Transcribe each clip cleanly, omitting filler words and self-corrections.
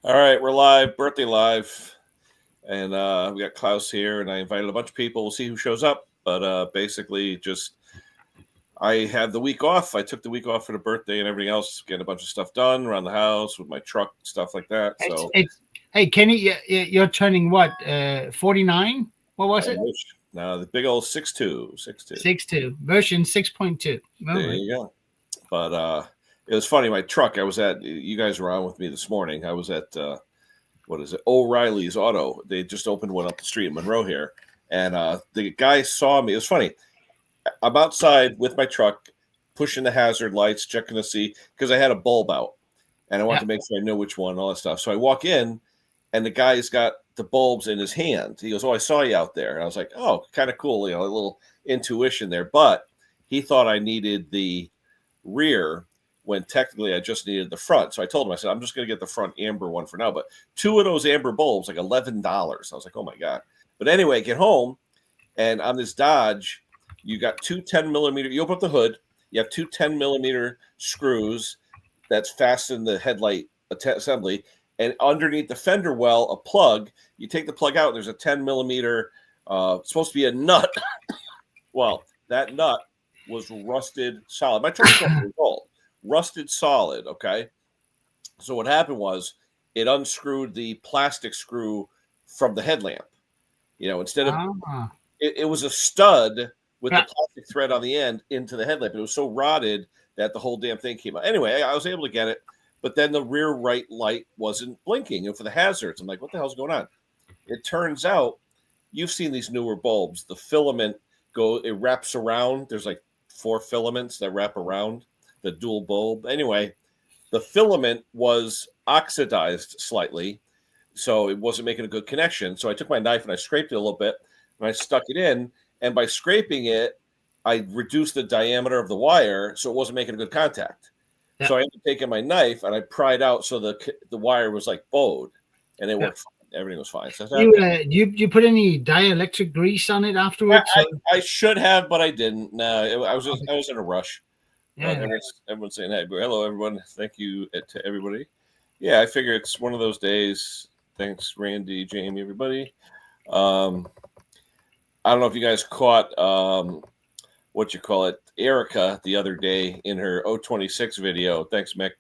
All right, we're live, birthday live, and we got Klaus here, and I invited a bunch of people. We'll see who shows up, but basically, just I had the week off. I took the week off for the birthday and everything else, getting a bunch of stuff done around the house with my truck, stuff like that. So, Hey, Kenny, you're turning what? 49? What was I it? wish now the big old 6'2", 6'2". 6.2 version 6.2. There you go. But it was funny. My truck. I was at. You guys were on with me this morning. I was at. What is it? O'Reilly's Auto. They just opened one up the street in Monroe here. And the guy saw me. It was funny. I'm outside with my truck, pushing the hazard lights, checking to see, because I had a bulb out. And I wanted to make sure I know which one, all that stuff. So I walk in, and the guy's got the bulbs in his hand. He goes, "Oh, I saw you out there." And I was like, "Oh, kind of cool." A little intuition there. But he thought I needed the rear when technically I just needed the front. So I told him, I said, "I'm just going to get the front amber one for now." But two of those amber bulbs, like $11. I was like, "Oh my God." But anyway, I get home, and on this Dodge, you got two 10mm. You open up the hood, you have two 10mm screws that's fastened the headlight assembly. And underneath the fender well, a plug. You take the plug out, there's a 10mm, it's supposed to be a nut. Well, that nut was rusted solid. My truck's 12 years old. Rusted solid, okay? So what happened was it unscrewed the plastic screw from the headlamp. Instead of it was a stud with the plastic thread on the end into the headlamp. It was so rotted that the whole damn thing came out. Anyway, I was able to get it, but then the rear right light wasn't blinking for the hazards. I'm like, what the hell's going on? It turns out you've seen these newer bulbs. The filament it wraps around. There's like 4 filaments that wrap around the dual bulb. Anyway, the filament was oxidized slightly, so it wasn't making a good connection. So I took my knife and I scraped it a little bit, and I stuck it in. And by scraping it, I reduced the diameter of the wire, so it wasn't making a good contact. Yeah. So I ended up taking my knife and I pried out so the wire was like bowed, and it worked fine. Everything was fine. So you put any dielectric grease on it afterwards? I should have, but I didn't. No, I was in a rush. Yeah. Everyone's saying, "Hey, hello, everyone. Thank you to everybody." Yeah, I figure it's one of those days. Thanks, Randy, Jamie, everybody. I don't know if you guys caught Erica the other day in her 026 video. Thanks, Mick.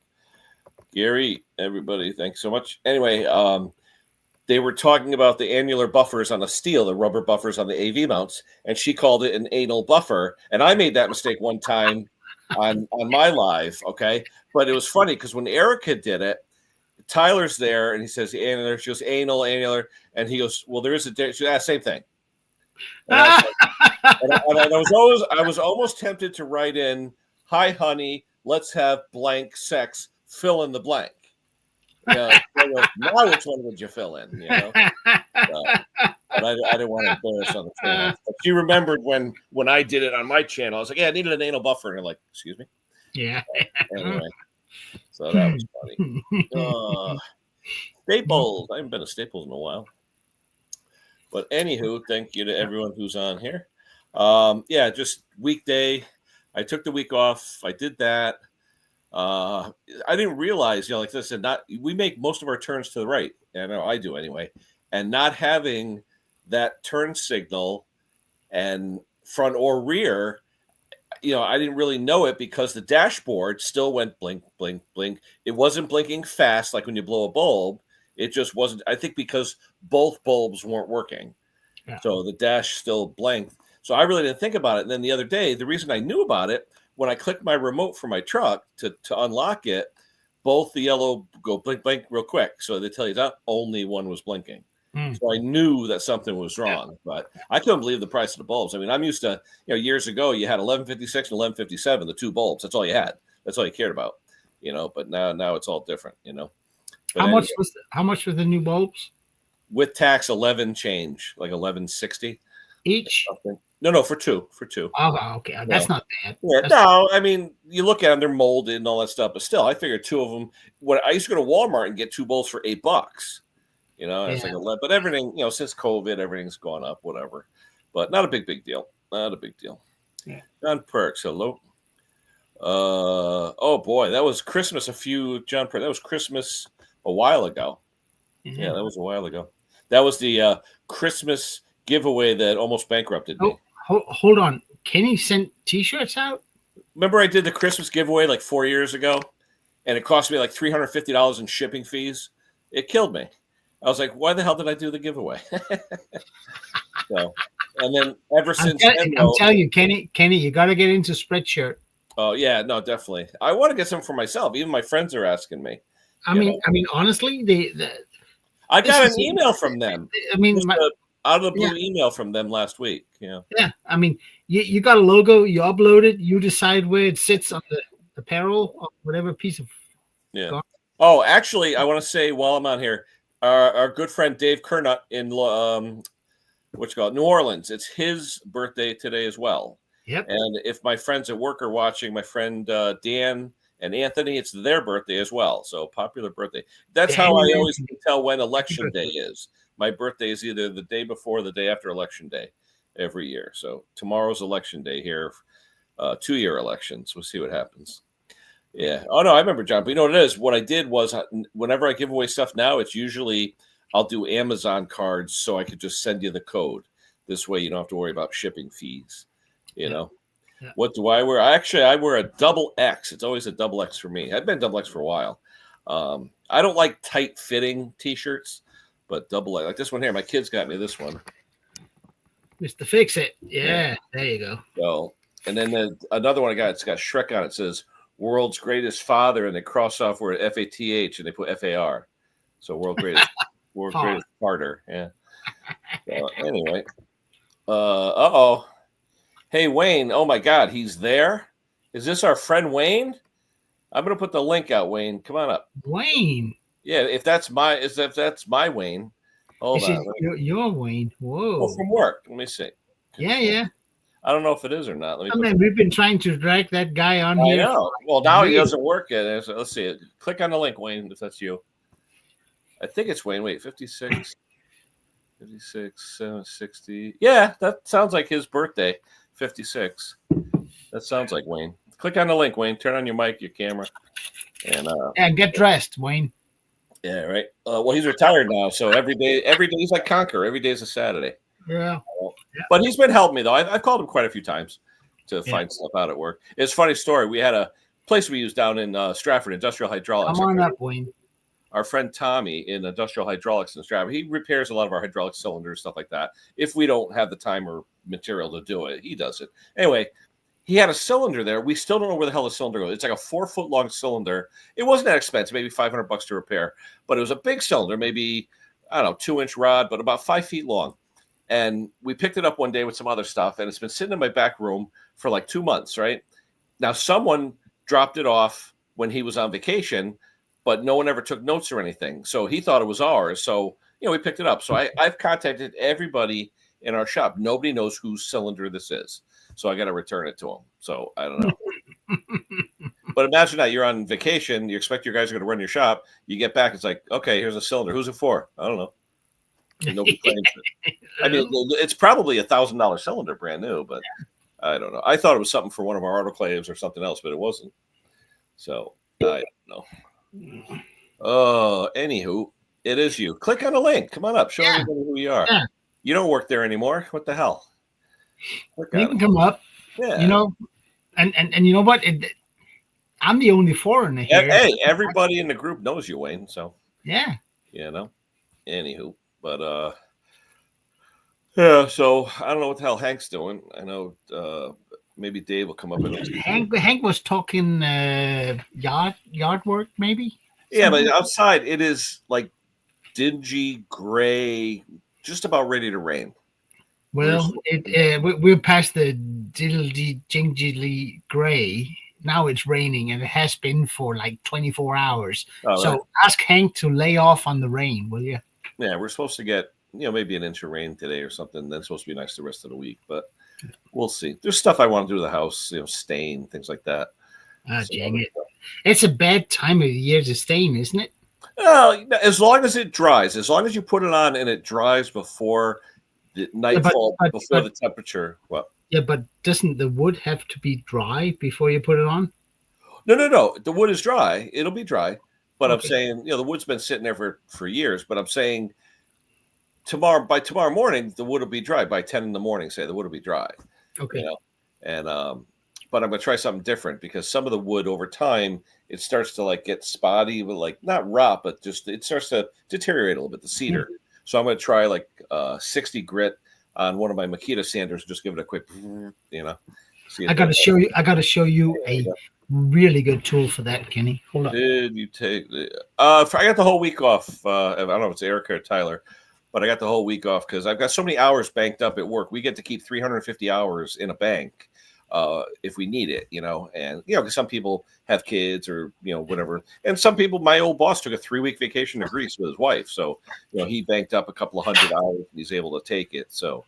Gary, everybody, thanks so much. Anyway, they were talking about the annular buffers on the steel, the rubber buffers on the AV mounts, and she called it an anal buffer. And I made that mistake one time on my live, okay? But it was funny because when Erica did it, Tyler's there, and he says annular. She goes annular, and he goes, "Well, there is a difference." She goes, same thing. And I was almost tempted to write in, "Hi, honey, let's have blank sex. Fill in the blank." Now which one would you fill in? But I didn't want to embarrass on the channel. But she remembered when I did it on my channel. I was like, "Yeah, I needed an anal buffer," and I'm like, "Excuse me." Yeah. Anyway, so that was funny. Staples. I haven't been to Staples in a while. But anywho, thank you to everyone who's on here. Yeah, just weekday. I took the week off. I did that. I didn't realize, like I said, we make most of our turns to the right. I know I do anyway. And not having that turn signal and front or rear, I didn't really know it because the dashboard still went blink, blink, blink. It wasn't blinking fast like when you blow a bulb. It just wasn't. I think because both bulbs weren't working. Yeah. So the dash still blinked. So I really didn't think about it. And then the other day, the reason I knew about it, when I clicked my remote for my truck to unlock it, both the yellow go blink, blink real quick. So they tell you that only one was blinking. So I knew that something was wrong, but I couldn't believe the price of the bulbs. I mean, I'm used to, years ago, you had 1156 and 1157, the two bulbs. That's all you had. That's all you cared about, but now it's all different, But how much was the new bulbs? With tax, 11 change, like 1160 each. No, for two. Oh, okay, that's not bad. Yeah, no, I mean, you look at them, they're molded and all that stuff, but still, I figured two of them. When I used to go to Walmart and get two bulbs for $8, it's like 11. But everything, since COVID, everything's gone up, whatever. But not a big deal. Not a big deal. Yeah. John Perks, hello. Oh boy, that was Christmas. John Perks, that was Christmas a while ago. Yeah, that was a while ago. That was the Christmas giveaway that almost bankrupted me. Hold on. Kenny sent T-shirts out. Remember, I did the Christmas giveaway like 4 years ago, and it cost me like $350 in shipping fees. It killed me. I was like, "Why the hell did I do the giveaway?" So, and then ever since then, I'm telling you, Kenny, you got to get into Spreadshirt. oh yeah, no, definitely. I want to get some for myself. Even my friends are asking me. I mean, honestly, I got an email from them. I mean, out of the blue email from them last week. Yeah. Yeah. I mean, you got a logo, you upload it, you decide where it sits on the apparel or whatever piece of. Yeah. Garment. Oh, actually, I want to say while I'm on here, our good friend Dave Kernut in New Orleans. It's his birthday today as well. Yep. And if my friends at work are watching, my friend Dan and Anthony, it's their birthday as well. So popular birthday. That's how I always can tell when election day is. My birthday is either the day before or the day after election day every year. So tomorrow's election day here, 2-year elections. We'll see what happens. Yeah. Oh, no, I remember, John. But you know what it is? What I did was whenever I give away stuff now, it's usually I'll do Amazon cards so I could just send you the code. This way you don't have to worry about shipping fees, you know. Yeah. What do I wear? I wear a double X. It's always a double X for me. I've been double X for a while. I don't like tight fitting T-shirts, but double X. Like this one here. My kids got me this one. Mr. Fix It. Yeah, there you go. So, and then another one I got, it's got Shrek on it. It says world's greatest father, and they cross off where FATH and they put FAR. So world's greatest father. Yeah. So, anyway. Uh-oh. Hey, Wayne. Oh, my God. He's there? Is this our friend Wayne? I'm going to put the link out, Wayne. Come on up. Wayne. Yeah, if that's my Wayne. Hold on. Your Wayne. Whoa. Oh, from work. Let me see. Yeah. I don't know if it is or not. We've been trying to drag that guy on here. I know. Well, now he doesn't work yet. So let's see it. Click on the link, Wayne, if that's you. I think it's Wayne. Wait, 56, 760. Yeah, that sounds like his birthday. 56. That sounds like Wayne. Click on the link, Wayne. Turn on your mic, your camera, and get dressed, Wayne. Yeah, right. Well, he's retired now, so every day he's like Conquer. Every day is a Saturday. Yeah. But he's been helping me though. I've called him quite a few times to find stuff out at work. It's a funny story. We had a place we used down in Stratford, Industrial Hydraulics. Come on up, Wayne. Our friend Tommy in Industrial Hydraulics in Stratford, he repairs a lot of our hydraulic cylinders, stuff like that. If we don't have the time or material to do it, he does it. Anyway, he had a cylinder there. We still don't know where the hell the cylinder goes. It's like a 4-foot long cylinder. It wasn't that expensive, maybe $500 to repair, but it was a big cylinder, maybe, I don't know, 2-inch rod, but about 5 feet long. And we picked it up one day with some other stuff, and it's been sitting in my back room for like 2 months, right? Now, someone dropped it off when he was on vacation, but no one ever took notes or anything. So he thought it was ours. So, we picked it up. So I've contacted everybody in our shop. Nobody knows whose cylinder this is. So I got to return it to them. So I don't know. But imagine that you're on vacation. You expect your guys are going to run your shop. You get back. It's like, okay, here's a cylinder. Who's it for? I don't know. Nobody claims it. I mean, it's probably $1,000 cylinder, brand new, but I don't know. I thought it was something for one of our autoclaves or something else, but it wasn't. So I don't know. Oh, anywho, it is you. Click on the link. Come on up. Show everybody who you are. Yeah. You don't work there anymore. What the hell? You can come up. Yeah. And you know what? I'm the only foreigner here. Hey, everybody in the group knows you, Wayne. So yeah. Anywho, but yeah. So I don't know what the hell Hank's doing. I know maybe Dave will come up. Hank was talking yard work, maybe. Yeah, but outside it is like dingy gray, just about ready to rain. Well, we're past the gingerly gray. Now it's raining, and it has been for like 24 hours. Oh, so ask Hank to lay off on the rain, will you? Yeah, we're supposed to get maybe an inch of rain today or something. Then it's supposed to be nice the rest of the week, but we'll see. There's stuff I want to do to the house, stain, things like that. Oh, dang it. It's a bad time of the year to stain, isn't it? Well, as long as it dries, as long as you put it on and it dries before the nightfall, before the temperature. Well, yeah, but doesn't the wood have to be dry before you put it on? No. The wood is dry. It'll be dry. But I'm Okay. saying, the wood's been sitting there for years. But I'm saying by tomorrow morning, the wood will be dry. By 10 in the morning, say the wood will be dry. Okay. And but I'm gonna try something different because some of the wood over time it starts to like get spotty, but like not rot, but just it starts to deteriorate a little bit. The cedar. Mm-hmm. So I'm gonna try like 60 grit on one of my Makita sanders. Just give it a quick, See I if got that. to show you. I got to show you a really good tool for that, Kenny. Hold on. Did you take? I got the whole week off. I don't know if it's Erica or Tyler, but I got the whole week off because I've got so many hours banked up at work. We get to keep 350 hours in a bank if we need it, And because some people have kids or whatever, and some people. My old boss took a 3-week vacation to Greece with his wife, so he banked up a couple of hundred hours and he's able to take it. So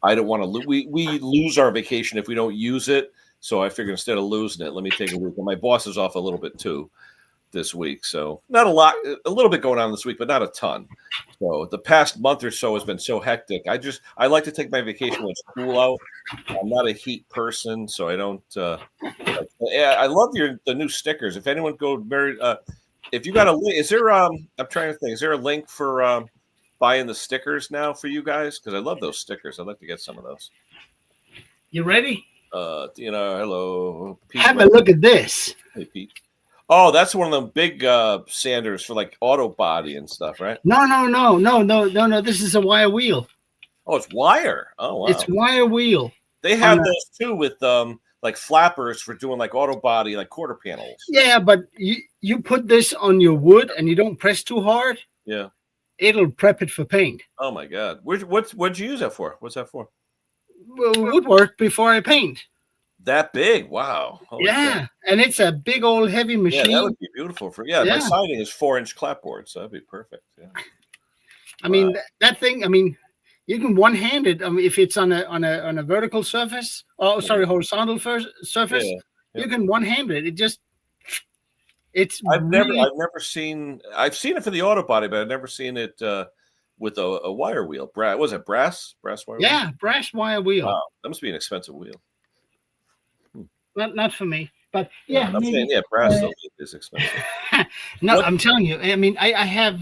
I don't want to. We lose our vacation if we don't use it. So I figured instead of losing it, let me take a week. And my boss is off a little bit too this week. So not a lot, a little bit going on this week, but not a ton. So the past month or so has been so hectic. I like to take my vacation when it's cool out. I'm not a heat person, so I don't. I love the new stickers. If anyone if you got a link, is there? I'm trying to think. Is there a link for buying the stickers now for you guys? Because I love those stickers. I'd like to get some of those. You ready? Hello. Pete, Have a look at this. Hey, Pete. Oh, that's one of them big sanders for like auto body and stuff, right? No. This is a wire wheel. Oh, it's wire. Oh, wow. It's wire wheel. They have those too with like flappers for doing like auto body, like quarter panels. Yeah, but you put this on your wood and you don't press too hard. Yeah. It'll prep it for paint. Oh my God. What'd you use that for? What's that for? Well, woodwork before I paint. That big? Wow. Holy yeah, and it's a big old heavy machine. Yeah, that would be beautiful my siding is 4-inch clapboard, so that'd be perfect. Yeah. I mean that thing. I mean, you can one-hand it. I mean, if it's on a vertical surface, horizontal surface, you can one-hand it. I've never seen. I've seen it for the auto body, but I've never seen it with a wire wheel. Was it brass wire? Yeah, wheel? Brass wire wheel. Wow, that must be an expensive wheel. Not for me, but yeah, I'm saying brass is expensive. No, I'm telling you. I mean, I have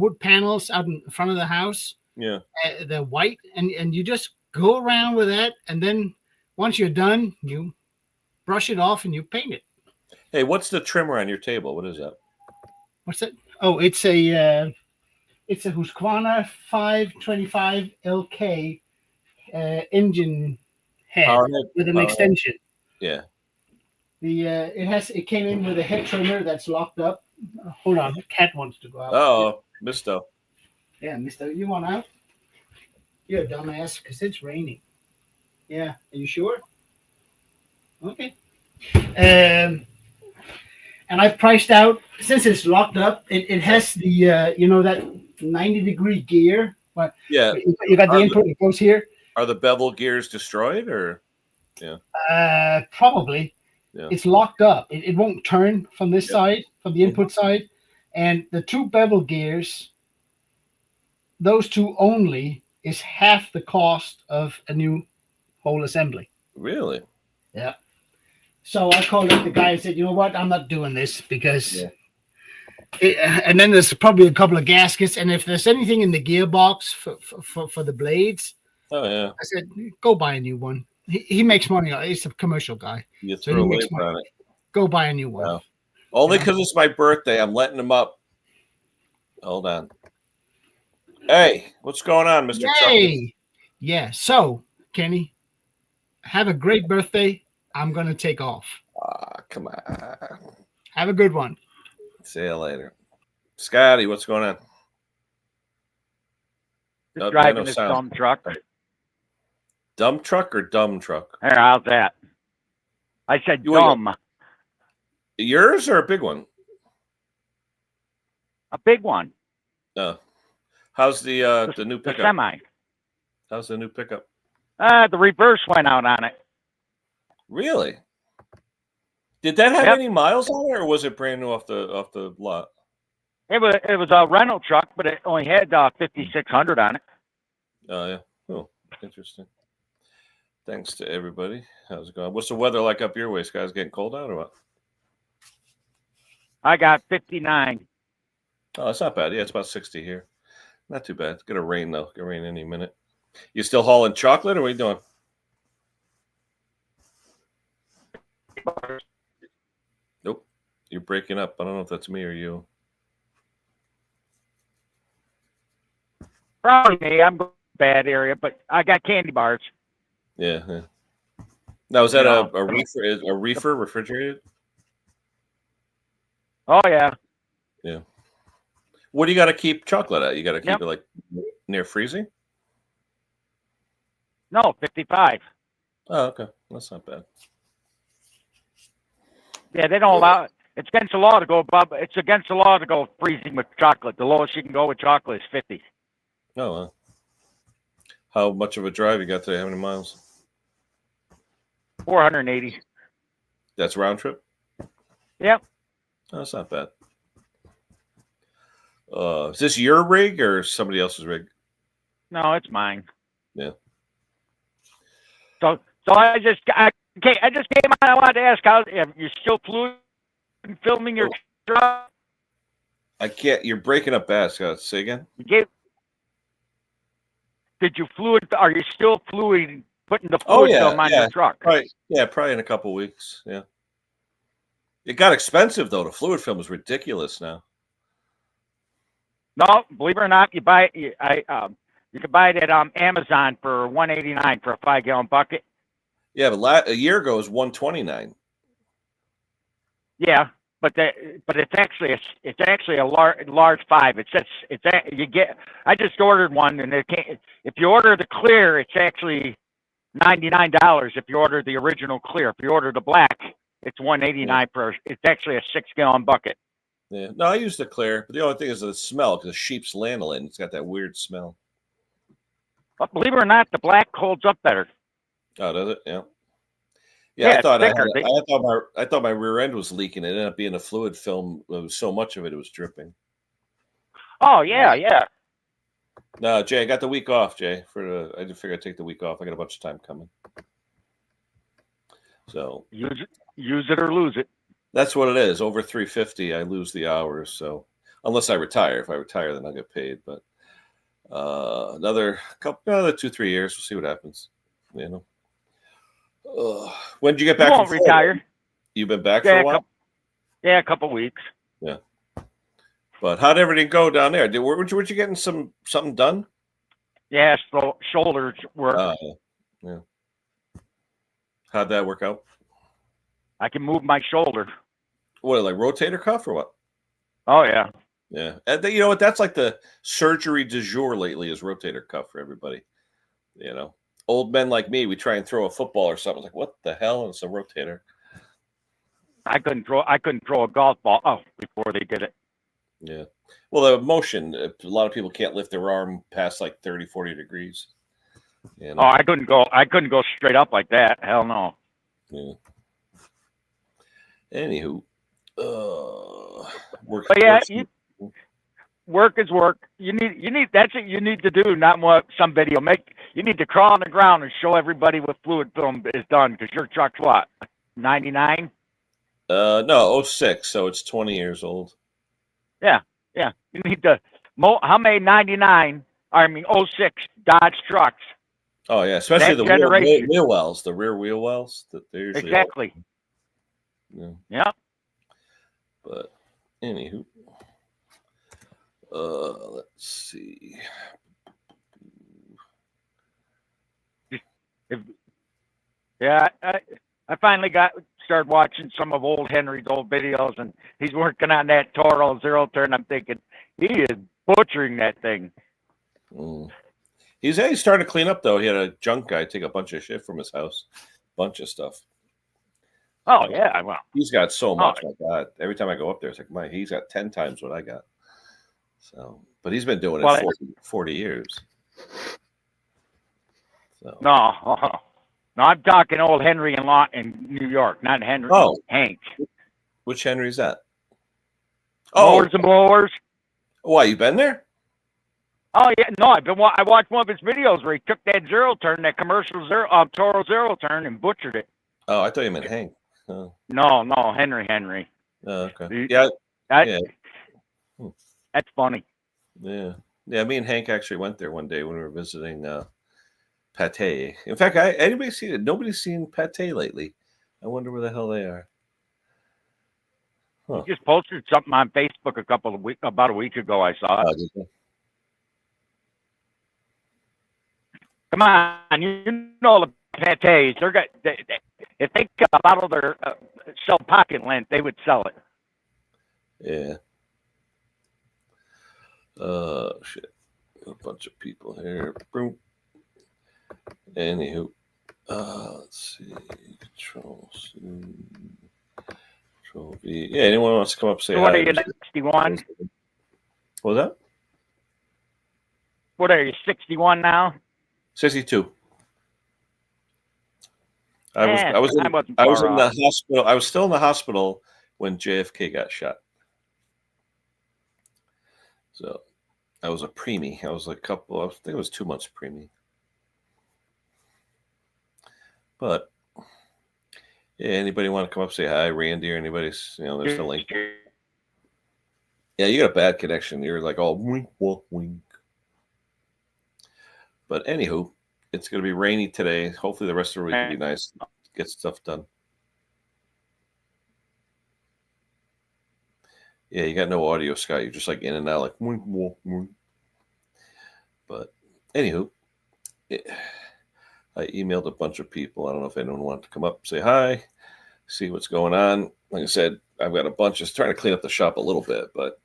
wood panels out in front of the house. Yeah, they're white, and you just go around with that, and then once you're done, you brush it off and you paint it. Hey, what's the trimmer on your table? What is that? What's that? Oh, it's a Husqvarna 525 LK engine head with an extension. Yeah. It came in with a head trimmer that's locked up. Hold on, the cat wants to go out. Oh, Misto. Yeah, Mister, you want out? You're a dumbass because it's raining. Yeah, are you sure? Okay. And I've priced out, since it's locked up, it has the that 90-degree gear. But yeah, you got the input that goes here. Are the bevel gears destroyed or? Yeah. Probably. Yeah. It's locked up. It won't turn from this side, from the input side. And the two bevel gears, those two only, is half the cost of a new whole assembly. Really? Yeah. So I called up the guy and said, you know what? I'm not doing this because... Yeah. And then there's probably a couple of gaskets. And if there's anything in the gearbox for the blades... Oh, yeah. I said, go buy a new one. He makes money. He's a commercial guy. You throw labor on it. Go buy a new one. Wow. Only because it's my birthday. I'm letting him up. Hold on. Hey, what's going on, Mr. Hey. Yeah. So, Kenny, have a great birthday. I'm going to take off. Come on. Have a good one. See you later. Scotty, what's going on? Just driving this dumb truck. Dumb truck or dumb truck? Here, how's that? I said dumb. Yours or a big one? A big one. No. How's the new pickup? The semi. How's the new pickup? The reverse went out on it. Really? Did that have any miles on it, or was it brand new off the lot? It was a rental truck, but it only had 5,600 on it. Oh yeah. Oh, interesting. Thanks to everybody. How's it going? What's the weather like up your way, guys? Getting cold out or what? I got 59. Oh, that's not bad. Yeah, it's about 60 here. Not too bad. It's gonna rain though. It's gonna rain any minute. You still hauling chocolate, or what are you doing? Nope. You're breaking up. I don't know if that's me or you. Probably me. I'm going bad area, but I got candy bars. Yeah. Yeah. Now, is that Yeah. a reefer? A reefer refrigerated? Oh yeah. Yeah. What do you got to keep chocolate at? You got to keep Yep. it like near freezing? No, 55. Oh, okay. That's not bad. Yeah, they don't allow it. It's against the law to go above. It's against the law to go freezing with chocolate. The lowest you can go with chocolate is 50. Oh, well. How much of a drive you got today? How many miles? 480. That's round trip? Yep. Oh, that's not bad. Is this your rig or somebody else's rig? No, it's mine. Yeah. So I just came on. I wanted to ask how you're still fluid filming your truck. I can't. You're breaking up bad, Scott. Say again. Did you fluid? Are you still fluid putting the Oh, fluid yeah, film on yeah. your truck? Probably, yeah, probably in a couple weeks. Yeah. It got expensive though. The fluid film is ridiculous now. No, believe it or not, you buy it. You can buy it at Amazon for $189 for a 5-gallon bucket. Yeah, but a year ago it was $129. Yeah, but it's actually a large 5. I just ordered one, and if you order the clear, it's actually $99. If you order the original clear, if you order the black, it's $189 per. It's actually a 6-gallon bucket. Yeah. No, I use the clear, but the only thing is the smell because sheep's lanolin. It's got that weird smell. But believe it or not, the black holds up better. Oh, does it? Yeah. Yeah, I thought thicker. I thought my rear end was leaking. It ended up being a fluid film. There was so much of it was dripping. Oh yeah, yeah. No, Jay, I got the week off, Jay. I just figured I'd take the week off. I got a bunch of time coming. So use it or lose it. that's what it is. Over 350, I lose the hours. So unless I retire, if I retire, then I'll get paid. But another 2-3 years, we'll see what happens. You know. When did you get back? You won't retire. You've been back for a while. A couple weeks. Yeah. But how'd everything go down there? Were you getting something done? Yeah, shoulders work. Yeah. How'd that work out? I can move my shoulder. What, like rotator cuff or what? Oh yeah. Yeah. And you know what? That's like the surgery du jour lately is rotator cuff for everybody. You know, old men like me, we try and throw a football or something. Like, what the hell? And it's a rotator. I couldn't throw a golf ball before they did it. Yeah. Well, the motion, a lot of people can't lift their arm past like 30, 40 degrees. You know? Oh, I couldn't go straight up like that. Hell no. Yeah. Anywho, work. But yeah, work is work. That's what you need to do. Not what some video make. You need to crawl on the ground and show everybody what fluid film is done. Because your truck's what, 99? No, 06. So it's 20 years old. Yeah. You need to. How many 99? I mean 06 Dodge trucks. Oh yeah, especially the wheel wells, the rear wheel wells. That they're usually exactly. Yeah. But anywho, let's see. I finally started watching some of old Henry's old videos, and he's working on that Toro zero turn. I'm thinking he is butchering that thing. He's starting to clean up though. He had a junk guy take a bunch of shit from his house, bunch of stuff. Oh yeah, well, he's got so much. My God, every time I go up there, it's like he's got 10 times what I got. So, but he's been doing it 40 years. So. No, I'm talking old Henry in New York, not Henry. Oh, Hank. Which Henry is that? Mowers and blowers. Why, you been there? Oh yeah, no, I watched one of his videos where he took that zero turn, that commercial Toro zero turn, and butchered it. Oh, I thought you meant Hank. Oh. No, Henry. Oh, okay. Yeah, That, Yeah. Hmm. That's funny. Yeah. Yeah. Me and Hank actually went there one day when we were visiting Pate. In fact, anybody seen it? Nobody's seen Pate lately. I wonder where the hell they are. You Huh. just posted something on Facebook about a week ago. I saw it. Did they? Come on, you know the Pates. If they bottle their sell pocket lint, they would sell it. Yeah. Shit. A bunch of people here. Boom. Anywho, let's see. Control C. Control V. Yeah, anyone wants to come up and say So what hi? are you, 61? What was that? What are you, 61 now? 62. I was I wasn't in far the off. hospital. I was still in the hospital when JFK got shot. So I was a preemie. I was like I think it was 2 months preemie. But yeah, anybody want to come up say hi, Randy, or anybody? There's the link. Yeah, you got a bad connection. You're like all wink, wink, wink. But anywho, it's going to be rainy today. Hopefully, the rest of the week will be nice. Get stuff done. Yeah, you got no audio, Scott. You're just like in and out, like wink, wink, wink. But anywho, I emailed a bunch of people. I don't know if anyone wanted to come up, say hi, see what's going on. Like I said, I've got a bunch. Just trying to clean up the shop a little bit, but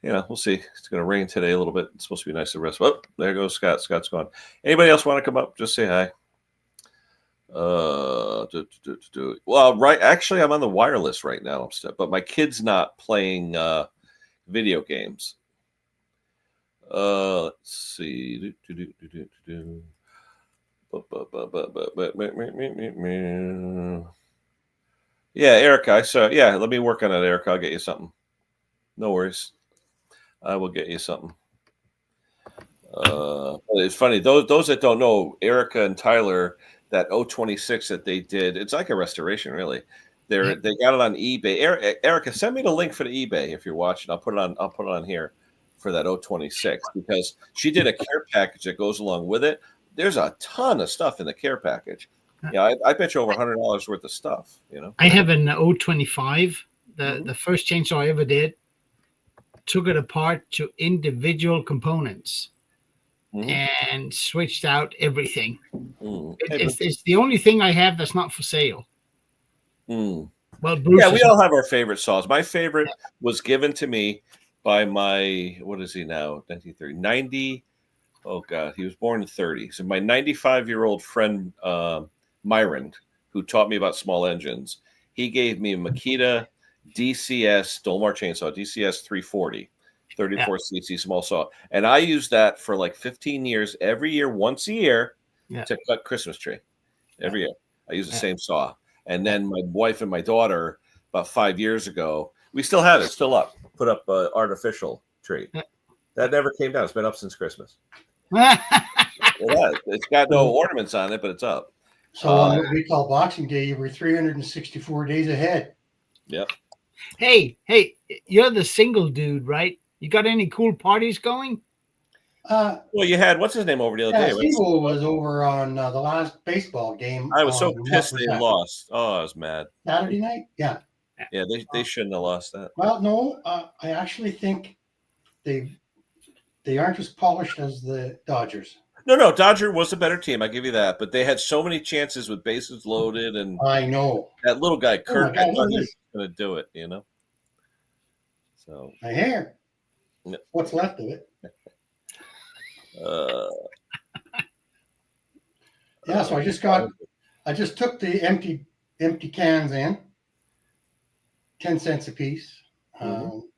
we'll see. It's going to rain today a little bit. It's supposed to be nice to rest. Oh, there goes Scott. Scott's gone. Anybody else want to come up? Just say hi. Well, right. Actually, I'm on the wireless right now, but my kid's not playing video games. Let's see. Yeah, Erica. I saw. Yeah, let me work on that, Erica. I'll get you something. No worries. I will get you something. It's funny. Those that don't know, Erica and Tyler, that 026 that they did, it's like a restoration, really. They got it on eBay. Erica, send me the link for the eBay if you're watching. I'll put it on here for that 026 because she did a care package that goes along with it. There's a ton of stuff in the care package. Yeah, I bet you over $100 worth of stuff. I have an 025. The first chainsaw I ever did. Took it apart to individual components and switched out everything. It's the only thing I have that's not for sale. Well, Bruce, we all have our favorite saws. My favorite was given to me by my, what is he now? 1930, 90. Oh God, he was born in 30. So my 95-year-old friend, Myron, who taught me about small engines, he gave me a Makita DCS Dolmar chainsaw, DCS 340, 34cc small saw. And I used that for like 15 years, every year, once a year, to cut Christmas tree. Every year. I use the same saw. And then my wife and my daughter, about 5 years ago, we still have it, still up, put up an artificial tree. That never came down. It's been up since Christmas. It's got no ornaments on it, but it's up. So on what we call Boxing Day, you were 364 days ahead. Yep. Hey, you're the single dude, right? You got any cool parties going? Well, you had, what's his name over the other day? Steve was over on the last baseball game. I was so pissed they lost. Oh, I was mad. Saturday night? Yeah. Yeah, they shouldn't have lost that. Well, no, I actually think they aren't as polished as the Dodgers. No, Dodger was a better team. I give you that, but they had so many chances with bases loaded, and I know that little guy Kirk. God, I thought he was going to do it. So my hair. No. What's left of it? So I just took the empty cans in, 10 cents a piece.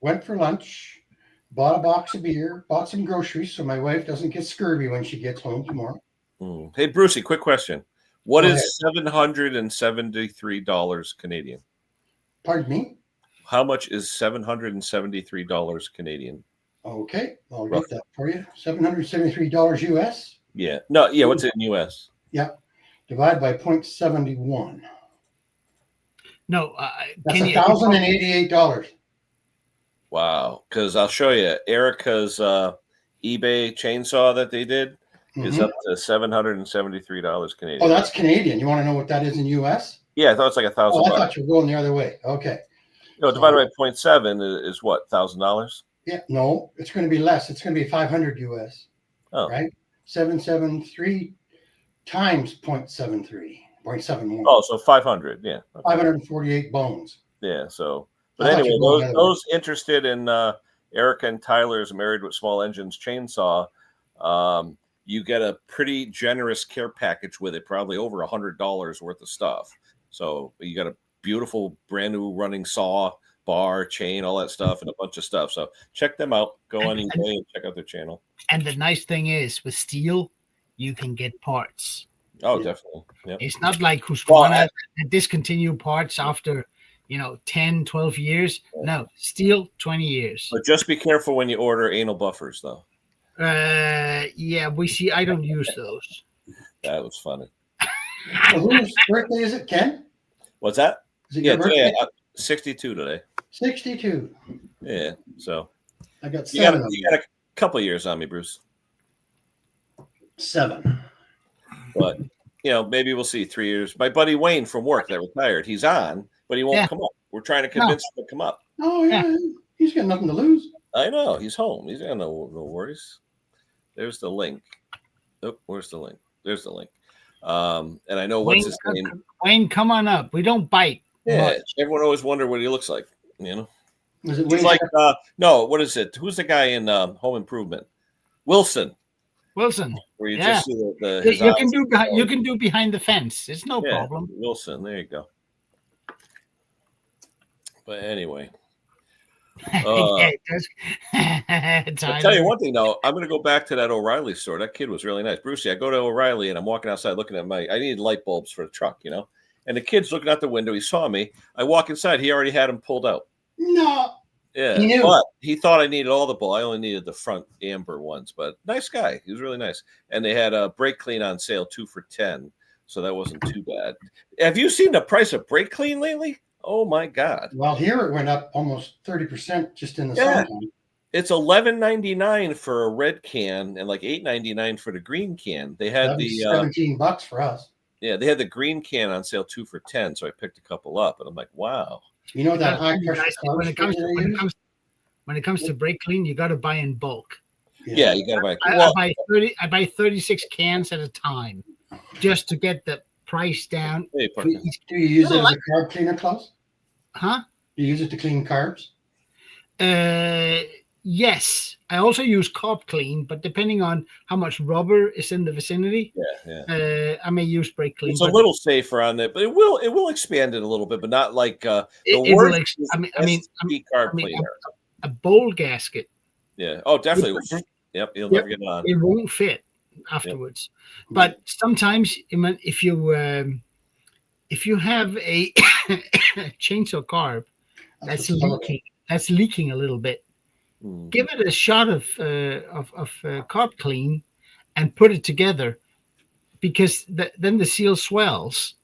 Went for lunch. Bought a box of beer, bought some groceries so my wife doesn't get scurvy when she gets home tomorrow. Hey, Brucey, quick question. What is $773 Canadian? Pardon me? How much is $773 Canadian? Okay, I'll get that for you. $773 US? Yeah. No, yeah, what's it in US? Yeah. Divide by 0.71. No, that's $1,088. Wow. Because I'll show you Erica's eBay chainsaw that they did is up to $773 Canadian. Oh, that's Canadian. You want to know what that is in US? Yeah, I thought it's like $1,000. Oh, I thought you were going the other way. Okay. Divided by 0.7 is what, $1,000? Yeah, no, it's going to be less. It's going to be 500 US. Oh. Right? 773 times 0.73, 0.71. Oh, so 500. Yeah. Okay. 548 bones. Yeah. So, but anyway, those interested in Erica and Tyler's Married with Small Engines chainsaw, you get a pretty generous care package with it, probably over $100 worth of stuff. So you got a beautiful brand new running saw, bar, chain, all that stuff, and a bunch of stuff. So check them out. Go on eBay and check out their channel. And the nice thing is, with steel, you can get parts. Oh, definitely. Yep. It's not like Husqvarna discontinue parts after 10, 12 years. No, steel, 20 years. But just be careful when you order anal buffers, though. Yeah, I don't use those. That was funny. Well, whose birthday is it, Ken? What's that? Is it your birthday? Today. 62 today. 62. Yeah. So I got you 7. got a couple of years on me, Bruce. 7. But maybe we'll see 3 years. My buddy Wayne from work that retired, he's on, but he won't come up. We're trying to convince him to come up. Oh yeah, he's got nothing to lose. I know, he's home. He's got no worries. There's the link. Oh, where's the link? There's the link. And I know what's his name. Wayne, come on up. We don't bite. Yeah, much. everyone always wondered what he looks like. Was it He's like no, what is it? Who's the guy in Home Improvement? Wilson. Where you just see you can do behind the fence. It's no problem. Wilson, there you go. But anyway. I'll tell you one thing though, I'm gonna go back to that O'Reilly store. That kid was really nice. Brucey, I go to O'Reilly and I'm walking outside looking at I needed light bulbs for the truck, and the kid's looking out the window. He saw me. I walk inside, he already had them pulled out. No. Yeah, but he thought I needed all the bulb. I only needed the front amber ones, but nice guy. He was really nice. And they had a brake clean on sale, 2 for $10. So that wasn't too bad. Have you seen the price of brake clean lately? Oh my God. Well, here it went up almost 30% just in the summer. It's $11.99 for a red can and like $8.99 for the green can. They had $17 for us. Yeah, they had the green can on sale 2 for $10. So I picked a couple up and I'm like, wow. You know that high pressure when it comes to brake clean, you got to buy in bulk. Yeah, you got to buy. I buy 36 cans at a time, just to get the price down. Hey, do you use it as a carb cleaner, Klaus? Huh? Do you use it to clean carbs? Yes. I also use carb clean, but depending on how much rubber is in the vicinity, I may use brake clean. It's a little safer on it, but it will expand it a little bit, but not like the worst. Carb cleaner. A bowl gasket. Yeah. Oh, definitely. Yep. You'll never get it on. It won't fit afterwards. Yep. But sometimes, if you have a chainsaw carb that's leaking a little bit, give it a shot of carb clean and put it together, because then the seal swells.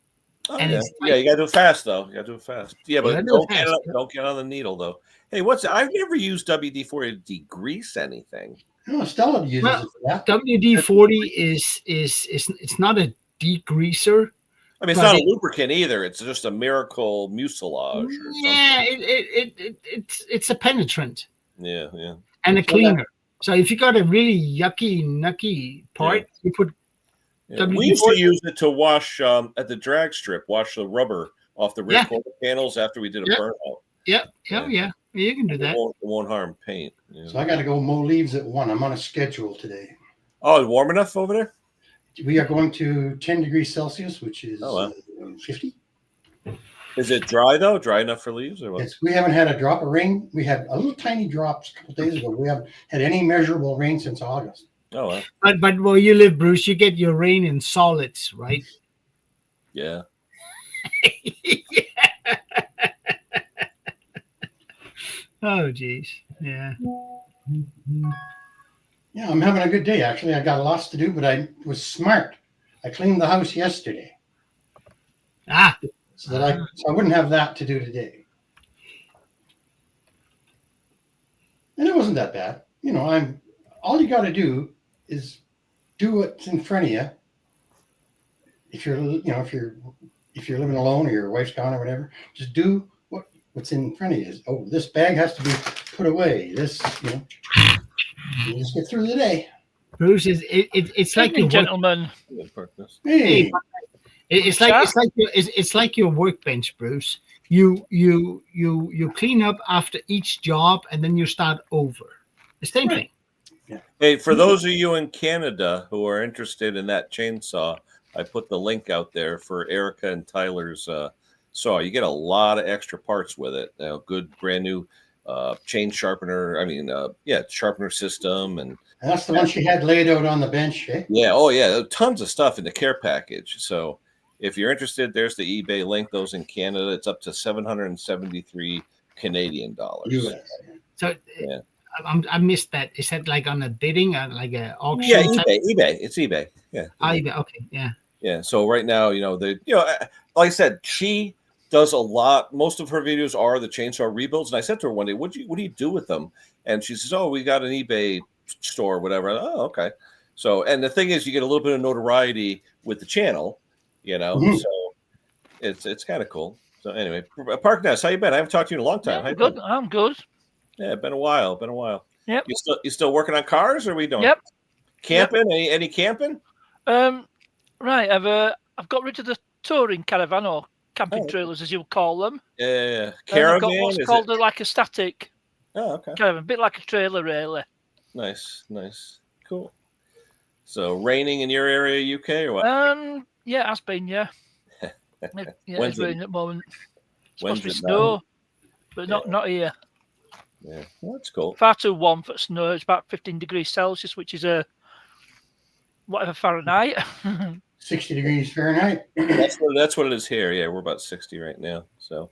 Oh, and you gotta do it fast though. You gotta do it fast. Yeah, but don't get on the needle though. Hey, I've never used WD-40 to degrease anything. No, Stella uses it for that. WD-40 is it's not a degreaser. I mean, it's not a lubricant either. It's just a miracle mucilage. Yeah, it's a penetrant. Yeah. And a cleaner. So if you got a really yucky, nucky part, you put WD-40. We used to use it to wash at the drag strip, wash the rubber off the rear quarter panels after we did a burnout. Yeah. You can do that. It won't harm paint. Yeah. So I got to go mow leaves at 1. I'm on a schedule today. Oh, warm enough over there? We are going to 10 degrees Celsius, which is 50. Is it dry though? Dry enough for leaves, or what? We haven't had a drop of rain. We had a little tiny drops a couple days ago. We haven't had any measurable rain since August. Oh, wow. But where you live, Bruce, you get your rain in solids, right? Yeah. Oh, geez. Yeah. Yeah, I'm having a good day, actually. I got lots to do, but I was smart. I cleaned the house yesterday. So I wouldn't have that to do today. and it wasn't that bad. You know, all you got to do is do what's in front of you. If you're, you know, if you're living alone or your wife's gone or whatever, just do what's in front of you. Oh, this bag has to be put away. This, you know, you just get through the day. Bruce, it's like Evening, your gentlemen. Hey, it's like your workbench, Bruce. You clean up after each job and then you start over. The same thing. Hey, for those of you in Canada who are interested in that chainsaw, I put the link out there for Erica and Tyler's saw. You get a lot of extra parts with it. Good brand new chain sharpener. I mean, sharpener system, and that's the one she had laid out on the bench. Eh? Yeah. Oh, yeah. Tons of stuff in the care package. So if you're interested, there's the eBay link. Those in Canada, it's up to 773 Canadian dollars. US. So yeah. I missed that. Is that like on a bidding, like an auction? Yeah, eBay. It's eBay. Yeah. eBay. Okay. Yeah. Yeah. So right now, like I said, she does a lot. Most of her videos are the chainsaw rebuilds. And I said to her one day, what do you do with them? And she says, oh, we got an eBay store, or whatever. Oh, okay. So, and the thing is, you get a little bit of notoriety with the channel, so it's kind of cool. So anyway, Park Nest, how you been? I haven't talked to you in a long time. Yeah, good. I'm good. Yeah, been a while. Yep. You still working on cars, or are we doing? Yep. Camping? Yep. Any camping? Right. I've got rid of the touring caravan or camping trailers, as you would call them. Yeah. Caravan. I've got what's called like a static. Oh, okay. Caravan, a bit like a trailer, really. Nice. Cool. So raining in your area, UK, or what? Yeah, it has been, yeah. Yeah, it's raining at the moment. It's supposed to be snow, but not here. Yeah, well, that's cool. Far too warm for snow. It's about 15 degrees Celsius, which is whatever Fahrenheit. 60 degrees Fahrenheit. That's what it is here. Yeah, we're about 60 right now. So.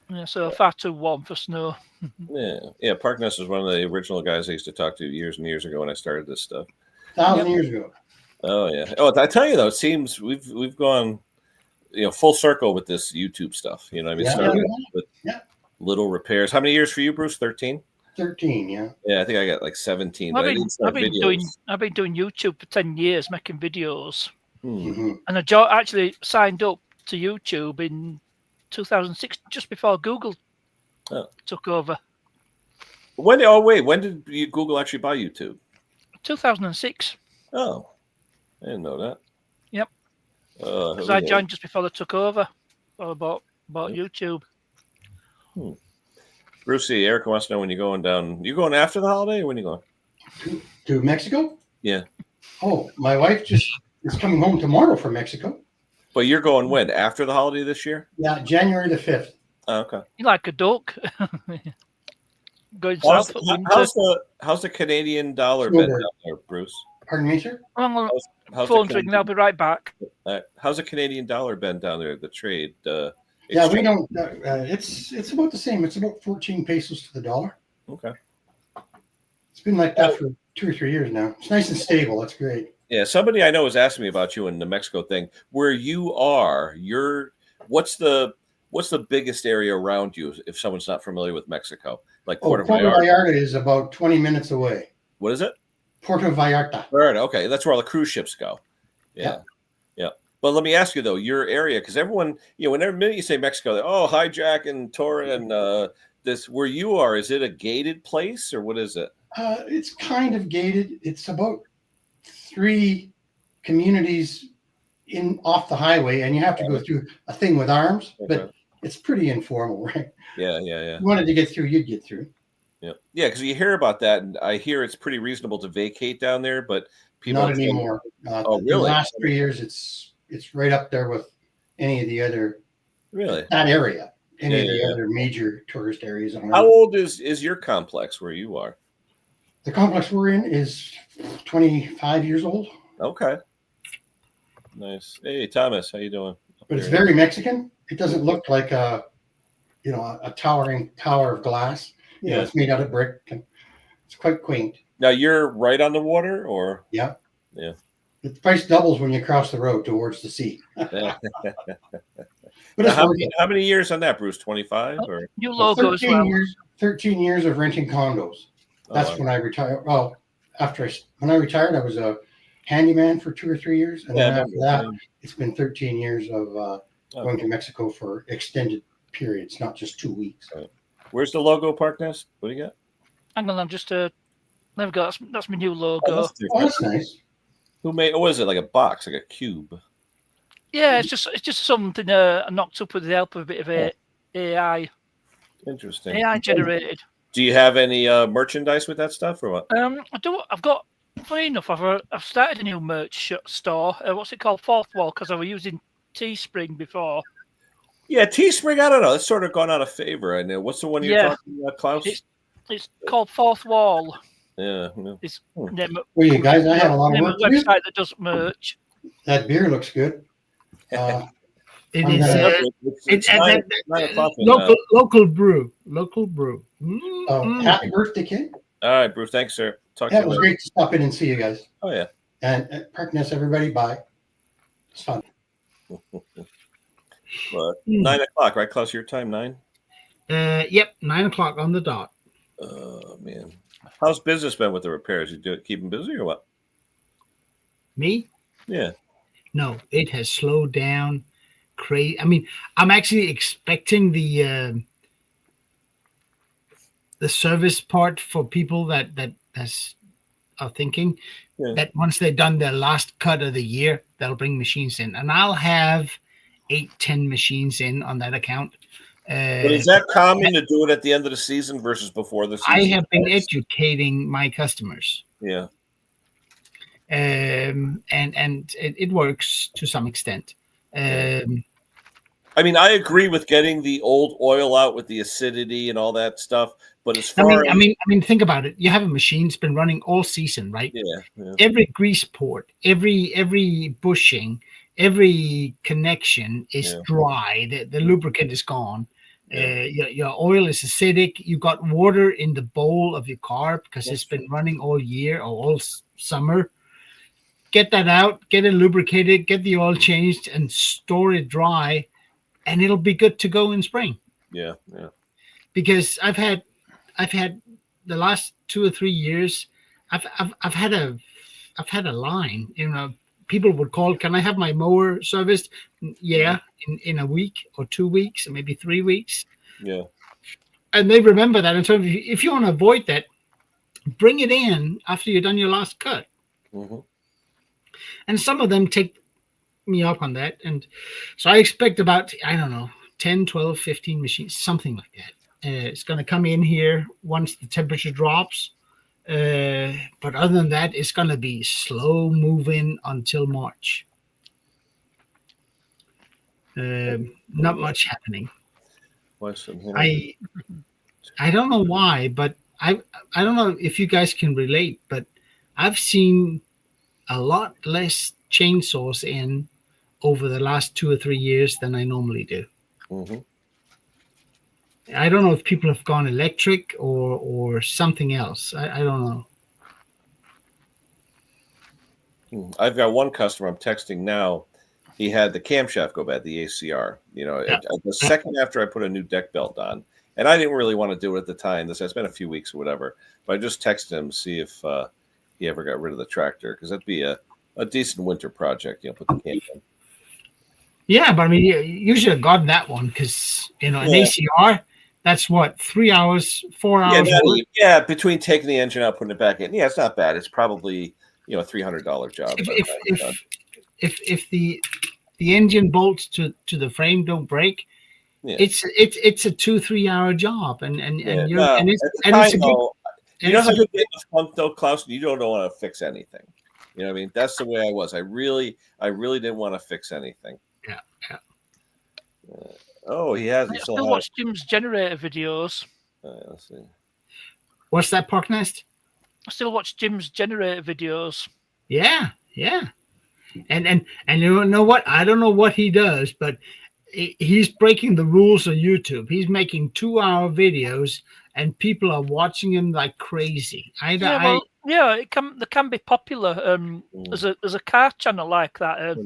Yeah, so far too warm for snow. Yeah. Park Nest was one of the original guys I used to talk to years and years ago when I started this stuff. 1,000 years ago. Oh yeah. Oh, I tell you though, it seems we've gone, full circle with this YouTube stuff. You know what I mean? Yeah. Started with little repairs. How many years for you, Bruce? 13. 13. Yeah. Yeah, I think I got like 17. I've been doing YouTube for 10 years, making videos, Mm-hmm. and I actually signed up to YouTube in 2006, just before Google took over. When did Google actually buy YouTube? 2006. Oh, I didn't know that. Yep. Because I joined just before they took over. I bought YouTube. Brucey, Erica wants to know when you're going down. You going after the holiday, or when you going? To Mexico? Yeah. Oh, my wife is coming home tomorrow from Mexico. But you're going when? After the holiday this year? Yeah, January the 5th. Oh, okay. You like a duck. Going how's south. How's the Canadian dollar been down there, Bruce? Pardon me, sir? How's phone's ringing. I'll be right back. How's the Canadian dollar been down there? The trade. Yeah, we don't. It's about the same. It's about 14 pesos to the dollar. Okay. It's been like that for 2 or 3 years now. It's nice and stable. That's great. Yeah, somebody I know was asking me about you in the Mexico thing. Where you are, what's the biggest area around you if someone's not familiar with Mexico? Like Puerto Vallarta is about 20 minutes away. What is it? Puerto Vallarta. Okay, that's where all the cruise ships go. Yeah. But let me ask you though, your area, because everyone, whenever you say Mexico, hijack and tour and this, where you are, is it a gated place or what is it? It's kind of gated. It's about 3 communities off the highway, and you have to go through a thing with arms, but it's pretty informal, right? Yeah. If you wanted to get through, you'd get through. Yeah, because you hear about that, and I hear it's pretty reasonable to vacate down there, but people not anymore. Really? The last 3 years, it's right up there with any of the other that area, any of the other major tourist areas. How old is your complex where you are? The complex we're in is 25 years old. Okay. Nice. Hey, Thomas, how you doing? But it's very Mexican. It doesn't look like a towering tower of glass. It's made out of brick. And it's quite quaint. Now you're right on the water, or? Yeah. Yeah. The price doubles when you cross the road towards the sea. But how many years on that, Bruce? 25 or? New logo as well. 13 years of renting condos. That's when I retired. Well, when I retired, I was a handyman for 2 or 3 years, and then after that, it's been 13 years of going to Mexico for extended periods, not just 2 weeks. Right. Where's the logo, Park Nest? What do you got? Hang on, I'm just there we go. That's my new logo. Oh, that's nice. Who made? What is it? Like a box, like a cube? Yeah, it's just something I knocked up with the help of a bit of AI. Interesting. AI generated. Do you have any merchandise with that stuff, or what? I do. I've got. Funny enough, I've started a new merch store. What's it called? Fourth Wall, because I was using Teespring before. Yeah, Teespring. I don't know. It's sort of gone out of favor. I know. What's the one you're talking about, Klaus? It's called Fourth Wall. Yeah. It's well, you guys, I have a lot of work a website that does merch. That beer looks good. It is local brew. Local brew. Happy birthday, kid. All right, Bruce. Thanks, sir. It was great to stop in and see you guys. Oh, yeah. And Park Nest, everybody, bye. It's fun. 9 o'clock, right, Klaus? Your time, 9? Yep, 9 o'clock on the dot. Oh, man. How's business been with the repairs? You keep them busy or what? Me? Yeah. No, it has slowed down. Crazy. I mean, I'm actually expecting the service part for people that are thinking that once they've done their last cut of the year, they'll bring machines in, and I'll have 8-10 machines in on that account. But is that common to do it at the end of the season versus before the season? I have been educating my customers. Yeah. And it works to some extent. I mean, I agree with getting the old oil out with the acidity and all that stuff. But as far I mean, think about it. You have a machine that's been running all season, right? Yeah. Every grease port, every bushing, every connection is dry. The lubricant is gone. Your oil is acidic. You got water in the bowl of your car because it's been running all year or all summer. Get that out, get it lubricated, get the oil changed, and store it dry, and it'll be good to go in spring. Yeah. Because I've had the last 2 or 3 years, I've had a line. You know, people would call, "Can I have my mower serviced?" Yeah, in a week or 2 weeks or maybe 3 weeks. Yeah. And they remember that. And so if you want to avoid that, bring it in after you've done your last cut. Mm-hmm. And some of them take me up on that. And so I expect about, 10, 12, 15 machines, something like that. It's going to come in here once the temperature drops. But other than that, it's going to be slow moving until March. Not much happening. I don't know why, but I don't know if you guys can relate, but I've seen a lot less chainsaws in over the last 2 or 3 years than I normally do. Mm-hmm. I don't know if people have gone electric or something else. I don't know. I've got one customer I'm texting now. He had the camshaft go bad, the ACR. The second after I put a new deck belt on, and I didn't really want to do it at the time. It's been a few weeks or whatever, but I just texted him to see if he ever got rid of the tractor, because that'd be a decent winter project. Put the cam in. Yeah, but I mean, you should have gotten that one because an ACR. That's what, 3 hours, 4 hours. Between taking the engine out, putting it back in. Yeah, it's not bad. It's probably a $300 job. If the engine bolts to the frame don't break, it's a 2-3 hour job, and it's a good. You know how you get the funk though, Klaus? You don't want to fix anything. You know what I mean? That's the way I was. I really didn't want to fix anything. Yeah. He has. I still watch Jim's generator videos. Let's see. What's that, Park Nest? I still watch Jim's generator videos. Yeah. And you know what? I don't know what he does, but he's breaking the rules of YouTube. He's making 2-hour videos, and people are watching him like crazy. They can be popular. There's a car channel like that.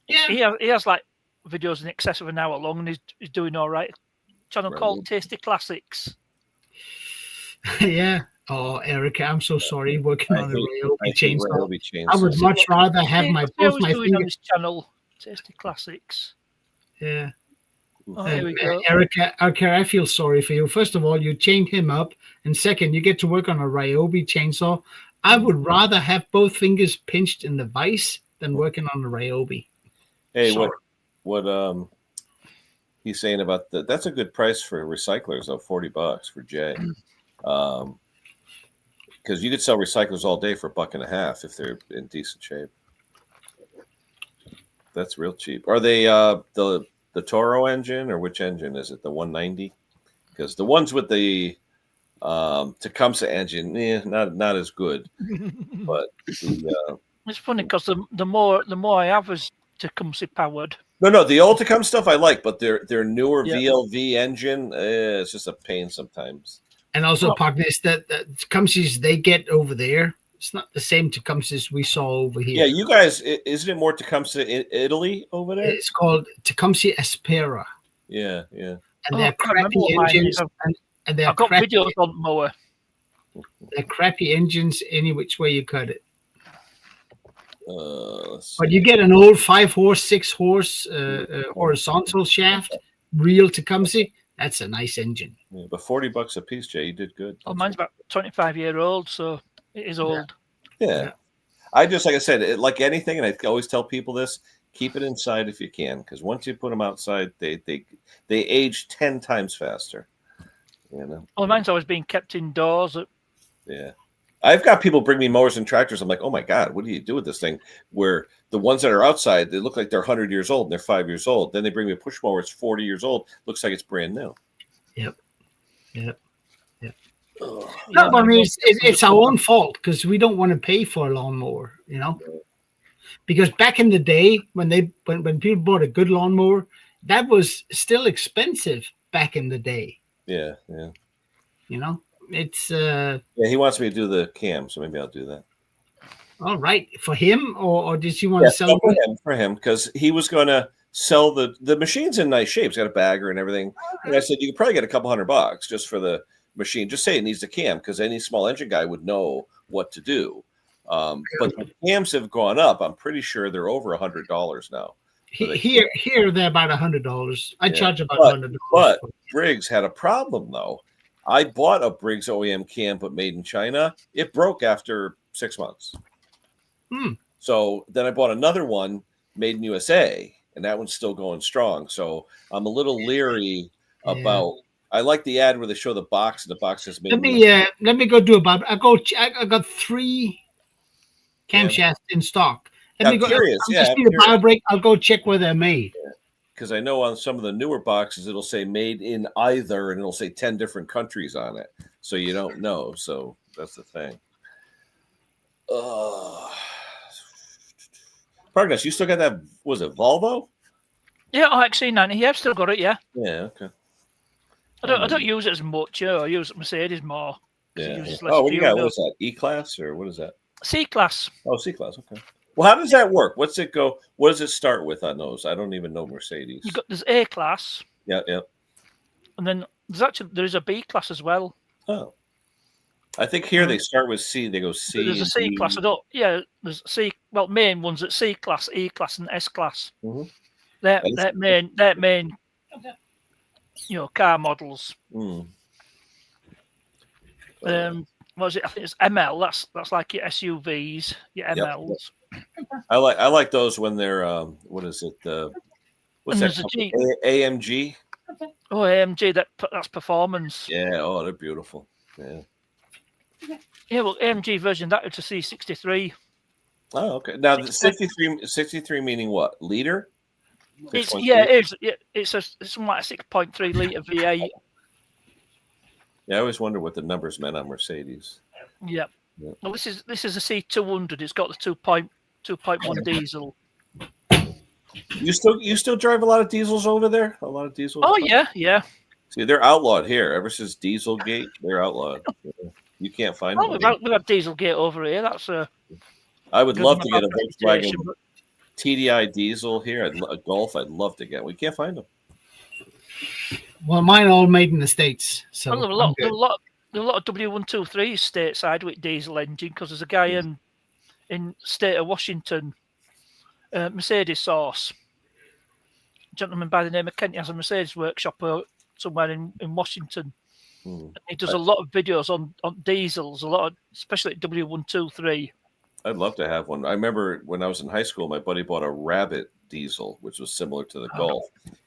He has like videos in excess of an hour long, and he's doing all right. Channel called Tasty Classics. Yeah. Oh, Erica, I'm so sorry working on a Ryobi I hate chainsaw. Ryobi I would chainsaws. much rather have Yeah, my what's he both always my doing on fingers. his channel? Tasty Classics. Yeah. Oh, here we go. Erica, I feel sorry for you. First of all, you chained him up, and second, you get to work on a Ryobi chainsaw. I would rather have both fingers pinched in the vise than working on a Ryobi. Hey, Sorry. what he's saying about that's a good price for recyclers though, $40 for Jay. Because you could sell recyclers all day for $1.50 if they're in decent shape. That's real cheap. Are they the Toro engine, or which engine is it? The 190? Because the ones with the Tecumseh engine, not as good. But It's funny because the more I have is Tecumseh powered. no, the old Tecumseh stuff I like, but their newer Yeah. VLV engine, it's just a pain sometimes. And also, Pugnis, that Tecumsehs they get over there, it's not the same Tecumsehs we saw over here. Yeah, you guys, isn't it more Tecumseh in Italy over there? It's called Tecumseh Aspera. Yeah. And they're I can't remember what crappy mine engines. is. And they're I've got crappy, videos on mower. they're crappy engines any which way you cut it. Let's But see. you get an old 5-horse, 6-horse horizontal shaft, real Tecumseh. That's a nice engine. Yeah, but $40 a piece, Jay. You did good. Oh, mine's about 25-year-old, so it is old. Yeah. I just, like I said, like anything, and I always tell people this: keep it inside if you can, because once you put them outside, they age 10 times faster. You know. Oh, mine's always been kept indoors. Yeah. I've got people bring me mowers and tractors. I'm like, oh my God, what do you do with this thing? Where the ones that are outside, they look like they're 100 years old and they're 5 years old. Then they bring me a push mower, it's 40 years old, looks like it's brand new. Yep. Oh, No, but I mean, it's our own fault because we don't want to pay for a lawnmower, you know. Because back in the day, when people bought a good lawnmower, that was still expensive back in the day. yeah. You know, it's Yeah, he wants me to do the cam, so maybe I'll do that. all right for him, or did you want to sell for him, because he was going to sell the machine's in nice shape. It's got a bagger and everything. And I said, you could probably get a couple $100 just for the machine. Just say it needs a cam, because any small engine guy would know what to do. But the cams have gone up. I'm pretty sure they're over $100 now. Here they're about $100. I charge about $100. But Briggs had a problem though. I bought a Briggs OEM cam, but made in China. It broke after 6 months. So then I bought another one made in USA, and that one's still going strong. So I'm a little leery about. I like the ad where they show the box, and the box is made. Let me go do about. I got 3 camshafts in stock. I'm curious. Just need a bio break. I'll go check where they're made. Because I know on some of the newer boxes it'll say made in either, and it'll say 10 different countries on it, so you don't know. So that's the thing. Progress, you still got that? Was it Volvo? Yeah, XC90. Yeah, I've still got it. Yeah. Yeah. Okay. I don't use it as much. I use Mercedes more. Yeah. Oh, what do you got? What is that? E-Class or what is that? C-Class. Oh, C-Class. Okay. Well, how does that work? What's it go? What does it start with on those? I don't even know Mercedes. There's A-Class. Yeah. And then there's a B-Class as well. Oh. I think here they start with C. They go C. There's a C-Class. There's C. Well, main ones at C-Class, E-Class, and S-Class. Mm-hmm. That main. Car models. Mm. What was it? I think it's ML. That's like your SUVs, your MLs. I like those when they're what is it? What's that? AMG. Oh, AMG. That's performance. Yeah. Oh, they're beautiful. Yeah. Yeah. Well, AMG version that it's a C63. Oh, okay. Now the 63 meaning what? Liter? It's something like a 6.3 liter V8. Yeah, I always wonder what the numbers meant on Mercedes. Yeah. Well, this is a C200. It's got the 2.1 diesel. You still drive a lot of diesels over there? A lot of diesels? Oh yeah. See, they're outlawed here. Ever since Dieselgate, they're outlawed. You can't find them. We've had Dieselgate over here. That's I would love to get a Volkswagen TDI diesel here. A Golf. I'd love to get. We can't find them. Well, mine are all made in the States. So a lot a lot of W123s stateside with diesel engine because there's a guy in state of Washington, Mercedes source. A gentleman by the name of Kent, he has a Mercedes workshop somewhere in Washington. He does a lot of videos on diesels, especially at W123. I'd love to have one. I remember when I was in high school, my buddy bought a Rabbit diesel, which was similar to the Golf.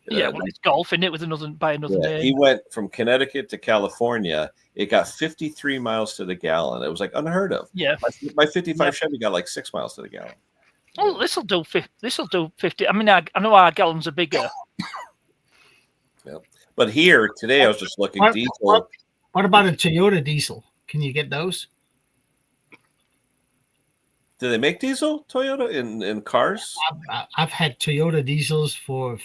Yeah, well, it's Golf in it with another name. He went from Connecticut to California. It got 53 miles to the gallon. It was like unheard of. Yeah, my 55 Chevy got like 6 miles to the gallon. Oh, this will do 50. This will do 50. I mean, I know our gallons are bigger. Yeah, but here today, I was just looking diesel. What about a Toyota diesel? Can you get those? Do they make diesel Toyota in cars? I've had Toyota diesels for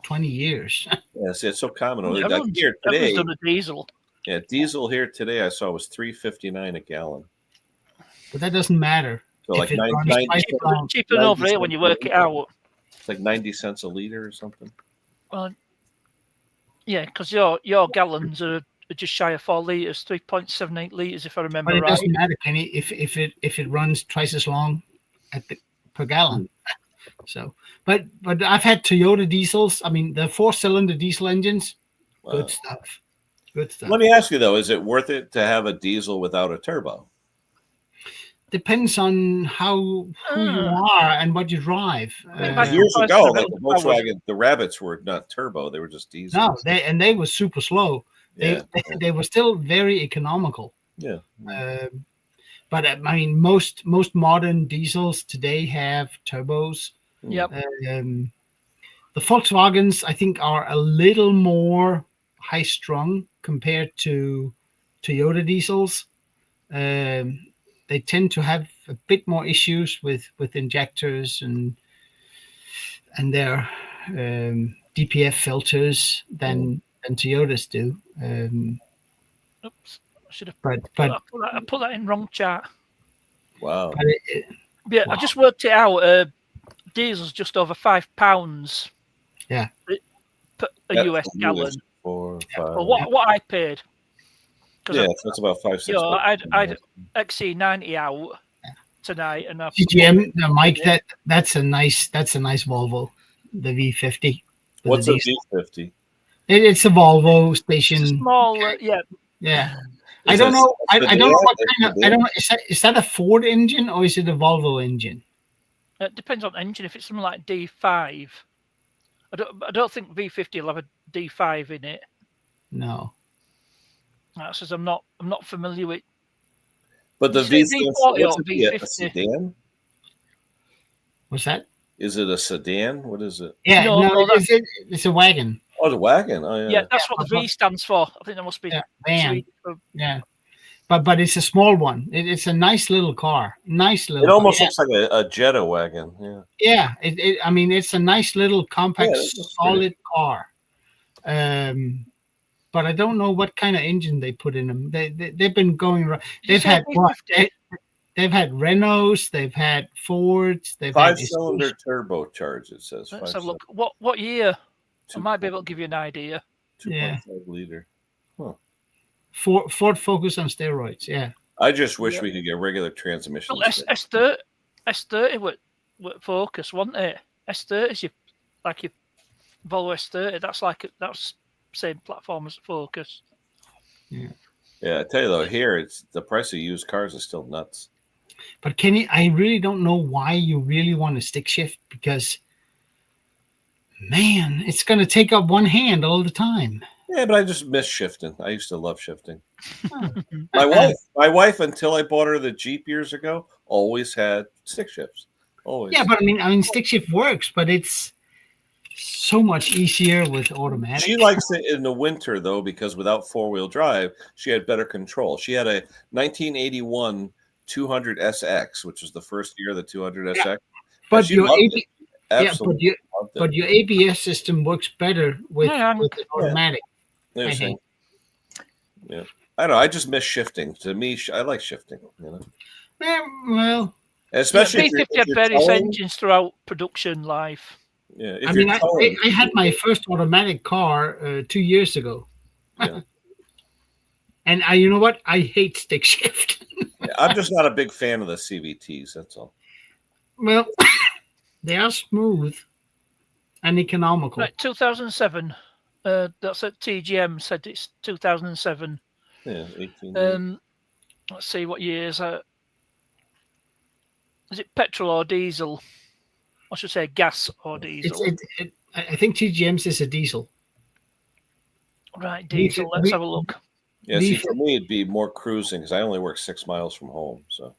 20 years. Yes, it's so common. Everyone's Here today, done a diesel. Yeah, diesel here today I saw was $3.59 a gallon. But that doesn't matter. So like cheaper than over here when you work it out. It's like 90 cents a liter or something. Well, yeah, because your gallons are just shy of 4 liters, 3.78 liters, if I remember right. But it doesn't matter, Kenny, if it runs twice as long per gallon. So, but I've had Toyota diesels. I mean, the 4-cylinder diesel engines, good stuff. Good stuff. Let me ask you though: is it worth it to have a diesel without a turbo? Depends on who you are and what you drive. Years ago, like the Volkswagen, the Rabbits were not turbo; they were just diesel. No, they were super slow. They were still very economical. Yeah. But I mean, most modern diesels today have turbos. Yep. The Volkswagens, I think, are a little more high-strung compared to Toyota diesels. They tend to have a bit more issues with injectors and their DPF filters than Toyotas do. Oops, I should have I put that in wrong chart. Wow. Yeah, wow. I just worked it out. Diesel's just over £5. Yeah. Per a US gallon. 4, 5. Well, what I paid. Yeah, that's about 5, 6. I'd XC90 out tonight, and GGM. No, Mike, that's a nice Volvo, the V50. What's a V50? It's a Volvo station. It's a small, yeah. I don't know. I don't know what kind of. I don't know. Is that a Ford engine or is it a Volvo engine? It depends on engine. If it's something like D5, I don't think V50 will have a D5 in it. No. That's because I'm not familiar with. But the V40 or V50. A sedan? What's that? Is it a sedan? What is it? Yeah, it's a wagon. Oh, the wagon. Oh, yeah. Yeah, that's what the V stands for. I think that must be. Van. Yeah, but it's a small one. It's a nice little car. It almost looks like a Jetta wagon. Yeah. Yeah. I mean, it's a nice little compact, solid car. But I don't know what kind of engine they put in them. They've been going around. They've had they've had Renaults, they've had Fords, they've 5-cylinder turbocharged. It says. Let's have a look. What year? I might be able to give you an idea. 2.5 liter. Huh. Ford Focus on steroids. Yeah. I just wish we could get regular transmissions. Well, S30 with Focus, wasn't it? S30 is your Volvo S30. That's same platform as Focus. Yeah. Yeah, I tell you though, here it's the price of used cars is still nuts. But Kenny, I really don't know why you really want to stick shift, because man, it's going to take up one hand all the time. Yeah, but I just miss shifting. I used to love shifting. My wife, until I bought her the Jeep years ago, always had stick shifts. Always. Yeah, but I mean, stick shift works, but it's so much easier with automatic. She likes it in the winter though, because without 4-wheel drive, she had better control. She had a 1981 200 SX, which was the first year of the 200 SX. But your your ABS system works better with automatic. I think. Yeah, I don't know. I just miss shifting. To me, I like shifting. Yeah, well, especially V50 had various engines throughout production life. Yeah, I mean, I had my first automatic car 2 years ago, And you know what? I hate stick shift. Yeah, I'm just not a big fan of the CVTs. That's all. Well, they are smooth and economical. Right, 2007. That's at TGM said it's 2007. Yeah, 18. Let's see what years. Is it petrol or diesel? I should say gas or diesel. I think TGM says a diesel. Right, diesel. Let's have a look. Yeah, see, for me, it'd be more cruising because I only work 6 miles from home. So,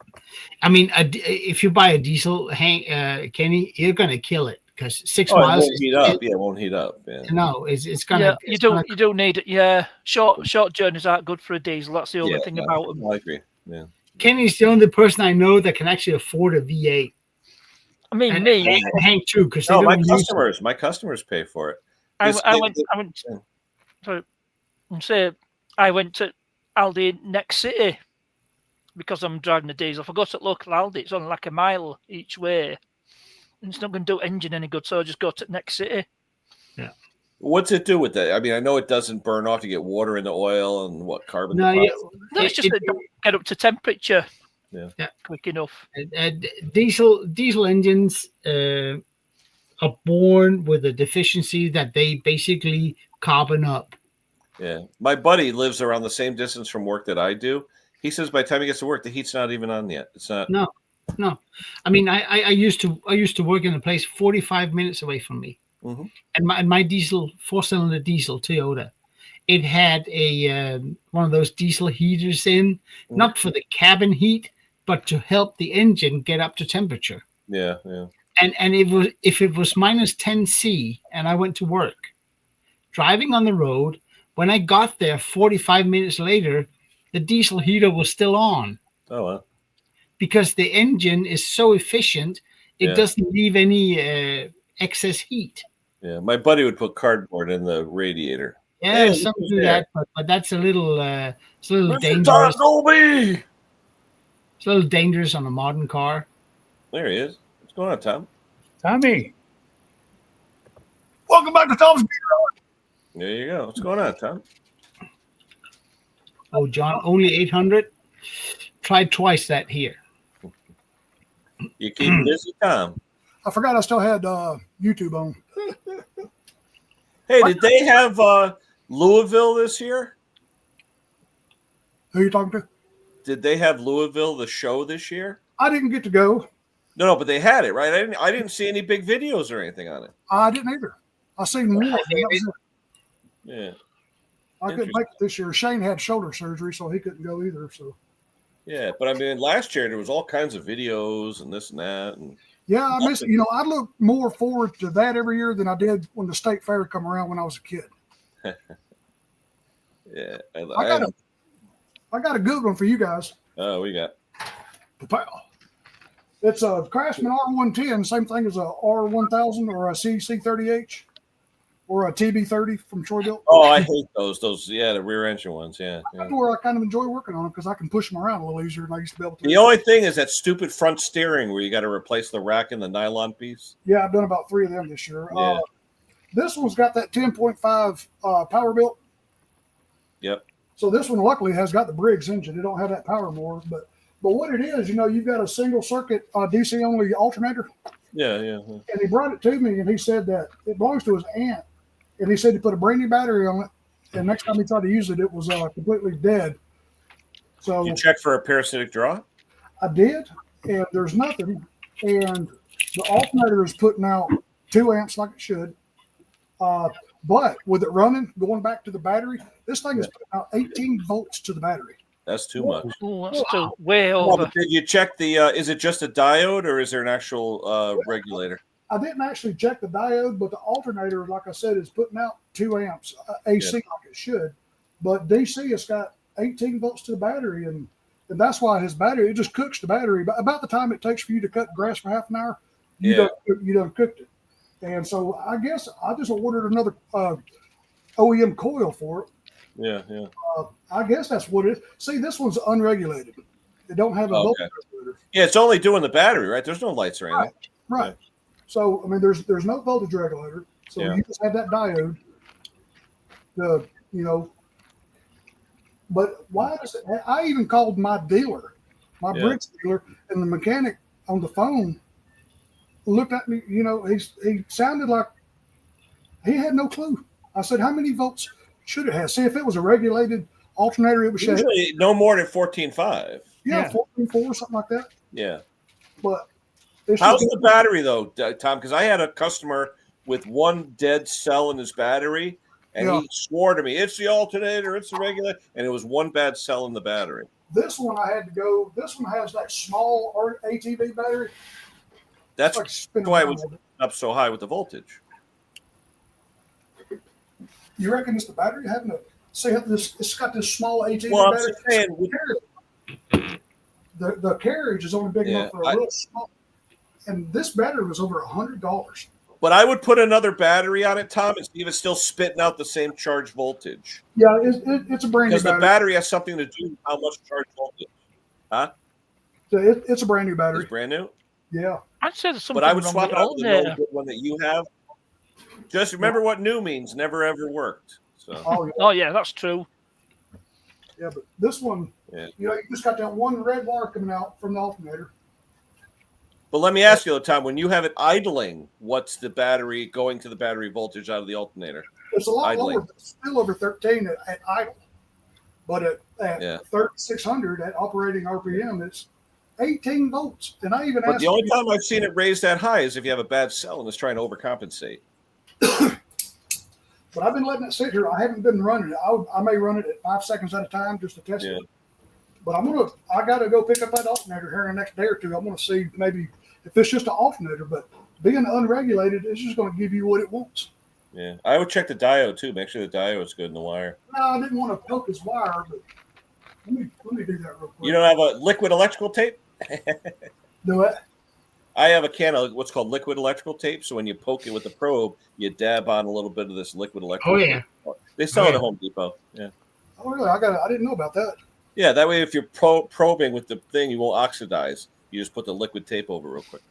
I mean, if you buy a diesel, Kenny, you're gonna kill it because 6 miles. It won't heat up. Yeah, it won't heat up. Yeah. No, it's gonna. Yeah, you do need it. Yeah, short journeys aren't good for a diesel. That's the only thing about them. I agree. Yeah. Kenny's the only person I know that can actually afford a V8. I mean, and me. Hank too, because my customers pay for it. I went. Sorry, say I went to Aldi next city because I'm driving a diesel. If I go to local Aldi, it's only like a mile each way. And it's not going to do engine any good, so I just go to next city. Yeah. What's it do with that? I mean, I know it doesn't burn off. You get water in the oil and what carbon. No, it's just that don't get up to temperature. Yeah. Quick enough. Diesel engines are born with a deficiency that they basically carbon up. Yeah. My buddy lives around the same distance from work that I do. He says by the time he gets to work, the heat's not even on yet. It's not. No. I mean, I used to work in a place 45 minutes away from me. Mm-hmm. And my diesel 4-cylinder diesel Toyota, it had a one of those diesel heaters in, not for the cabin heat, but to help the engine get up to temperature. Yeah. And if it was minus 10 C and I went to work, driving on the road, when I got there 45 minutes later, the diesel heater was still on. Oh wow. Because the engine is so efficient, it doesn't leave any excess heat. Yeah, my buddy would put cardboard in the radiator. Yeah, some do that, but that's a little dangerous. Tom Doby! It's a little dangerous on a modern car. There he is. What's going on, Tom? Tommy. Welcome back to Tom's Beer. There you go. What's going on, Tom? Oh, John, only 800. Tried twice that here. You keep busy, Tom. I forgot I still had YouTube on. Hey, did they have Louisville this year? Who are you talking to? Did they have Louisville the show this year? I didn't get to go. No, but they had it, right? I didn't see any big videos or anything on it. I didn't either. I seen more. Yeah. I couldn't make it this year. Shane had shoulder surgery, so he couldn't go either. So. Yeah, but I mean, last year there was all kinds of videos and this and that, and yeah, I miss it. I look more forward to that every year than I did when the state fair come around when I was a kid. Yeah, I got a good one for you guys. Oh, we got. It's a Craftsman R110, same thing as a R1000 or a CC30H or a TB30 from Troy-Bilt. Oh, I hate those. The rear engine ones. Yeah. That's where I kind of enjoy working on them because I can push them around a little easier than I used to be able to. The only thing is that stupid front steering where you got to replace the rack and the nylon piece. Yeah, I've done about 3 of them this year. Yeah. This one's got that 10.5 power built. Yep. So this one luckily has got the Briggs engine. It don't have that power more, but what it is, you've got a single circuit DC only alternator. Yeah. And he brought it to me and he said that it belongs to his aunt. And he said he put a brand new battery on it. And next time he tried to use it, it was completely dead. So you checked for a parasitic draw? I did, and there's nothing. And the alternator is putting out 2 amps like it should. But with it running, going back to the battery, this thing is putting out 18 volts to the battery. That's too much. Oh, that's too way over. Did you check the? Is it just a diode or is there an actual regulator? I didn't actually check the diode, but the alternator, like I said, is putting out 2 amps AC like it should. But DC, it's got 18 volts to the battery, and that's why his battery, it just cooks the battery. But about the time it takes for you to cut grass for half an hour, you done cooked it. And so I guess I just ordered another OEM coil for it. Yeah. I guess that's what it is. See, this one's unregulated. It don't have a voltage regulator. Yeah, it's only doing the battery, right? There's no lights or anything. Right. So, I mean, there's no voltage regulator. So you just have that diode to, But why does it? I even called my dealer, my Yeah. bridge dealer, and the mechanic on the phone looked at me. You know, he sounded like he had no clue. I said, "How many volts should it have? See, if it was a regulated alternator, it would show." Usually no more than 14.5. Yeah, Yeah. 14.4, something like that. Yeah. But it's How's just the battery though, Tom? Because I had a customer with one dead cell in his battery, and Yeah. he swore to me, "It's the alternator, it's the regulator," and it was one bad cell in the battery. this one. I had to go. This one has that small ATV battery. That's It's like spinning why it around was a little bit. up so high with the voltage. You reckon it's the battery having a see this? It's got this small ATV Well, I'm battery. just saying, with, The carriage is only big Yeah, enough for a little small. And this battery was over $100. but I would put another battery on it, Tom, and see if it's still spitting out the same charge voltage. Yeah, it's a brand new Because the battery. battery has something to do with how much charge voltage. It's a brand new battery. It's brand new. Yeah. I'd say there's something But I would wrong swap with it out with the a no alternator. good one that you have. Just remember what new means. Never ever worked. So Oh yeah. Oh yeah, that's true. Yeah, but this one, Yeah. you know, you just got that one red wire coming out from the alternator. But let me ask you though, Tom, when you have it idling, what's the battery going to the battery voltage out of the alternator? It's a lot Idling. lower, but it's still over 13 at idle. But at Yeah. 3600 at operating RPM, it's 18 volts. And I even But asked the only time I've seen it raise that high is if you have a bad cell and it's trying to overcompensate. but I've been letting it sit here. I haven't been running it. I may run it at 5 seconds at a time just to test Yeah. it. But I got to go pick up that alternator here in the next day or two. I'm going to see maybe if it's just an alternator, but being unregulated, it's just going to give you what it wants. Yeah. I would check the diode too. Make sure the diode's good in the wire. No, I didn't want to poke his wire, but let me do that real quick. You don't have a liquid electrical tape? Do it. I have a can of what's called liquid electrical tape. So when you poke it with the probe, you dab on a little bit of this liquid electrical Oh, yeah. tape. They sell it at Home Depot. Yeah. Oh, really? I didn't know about that. Yeah, that way if you're probing with the thing, you won't oxidize. You just put the liquid tape over real quick.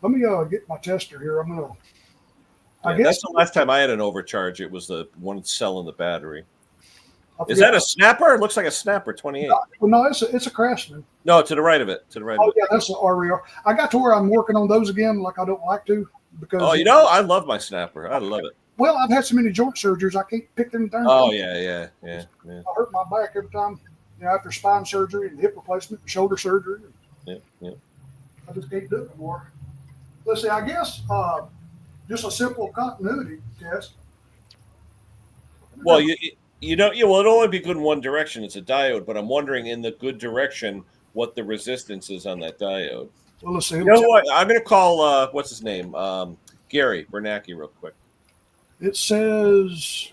Let me get my tester here. I Yeah, guess that's the last time I had an overcharge. It was the one cell in the battery. I Is forget- that a snapper? It looks like a snapper, 28. Well, no, it's a Craftsman. No, to the right of it. To the right Oh of it. yeah, that's the RER. I got to where I'm working on those again, like I don't like to because. Oh, you know, I love my snapper. I love it. Well, I've had so many joint surgeries, I can't pick them darn. Oh, things. yeah. I hurt my back every time, after spine surgery and hip replacement, and shoulder surgery. Yeah. I just can't do it anymore. Let's see. I guess just a simple continuity test. Well, well, it'll only be good in one direction. It's a diode, but I'm wondering in the good direction what the resistance is on that diode. Well, let's see. You know what? I'm going to call, what's his name? Gary Bernanke real quick. It says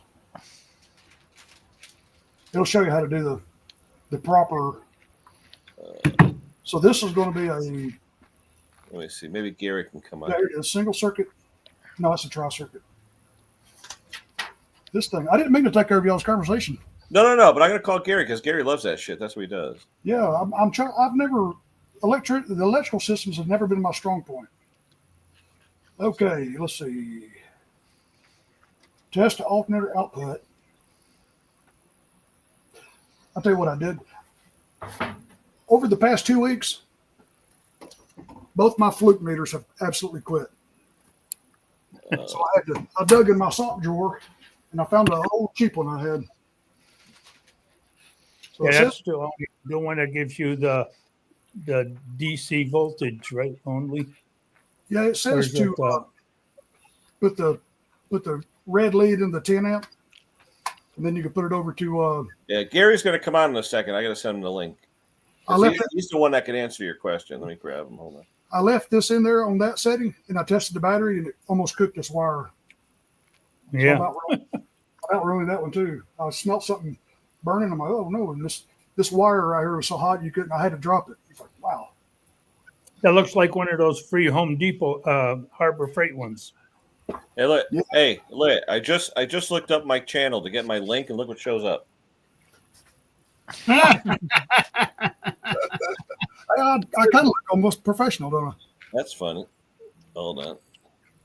it'll show you how to do the proper. So this is going to be Let me see. Maybe Gary can come up. a single circuit. No, it's a tri circuit. This thing. I didn't mean to take over y'all's conversation. No. But I'm going to call Gary because Gary loves that shit. That's what he does. Yeah, I'm trying. I've never the electrical systems have never been my strong point. Okay, let's see. Test the alternator output. I'll tell you what I did. Over the past 2 weeks, both my fluke meters have absolutely quit. So I dug in my sock drawer and I found an old cheap one I had. So Yeah, it says- that's the one that gives you the DC voltage, right? Only. yeah, it Or says is to put the red lead in the 10 amp, and then you can put it over to. Yeah, Gary's going to come on in a second. I got to send him the link. He's the one that can answer your question. Let me grab him. Hold on. I left this in there on that setting, and I tested the battery, and it almost cooked this wire. So Yeah. about ruined that one too. I smelled something burning. I'm like, oh no! And this wire right here was so hot you couldn't. I had to drop it. It's like, wow. That looks like one of those free Home Depot Harbor Freight ones. Hey, look. Yeah. Hey, look. I just looked up my channel to get my link, and look what shows up. I kind of look almost professional, don't I? That's funny. Hold on.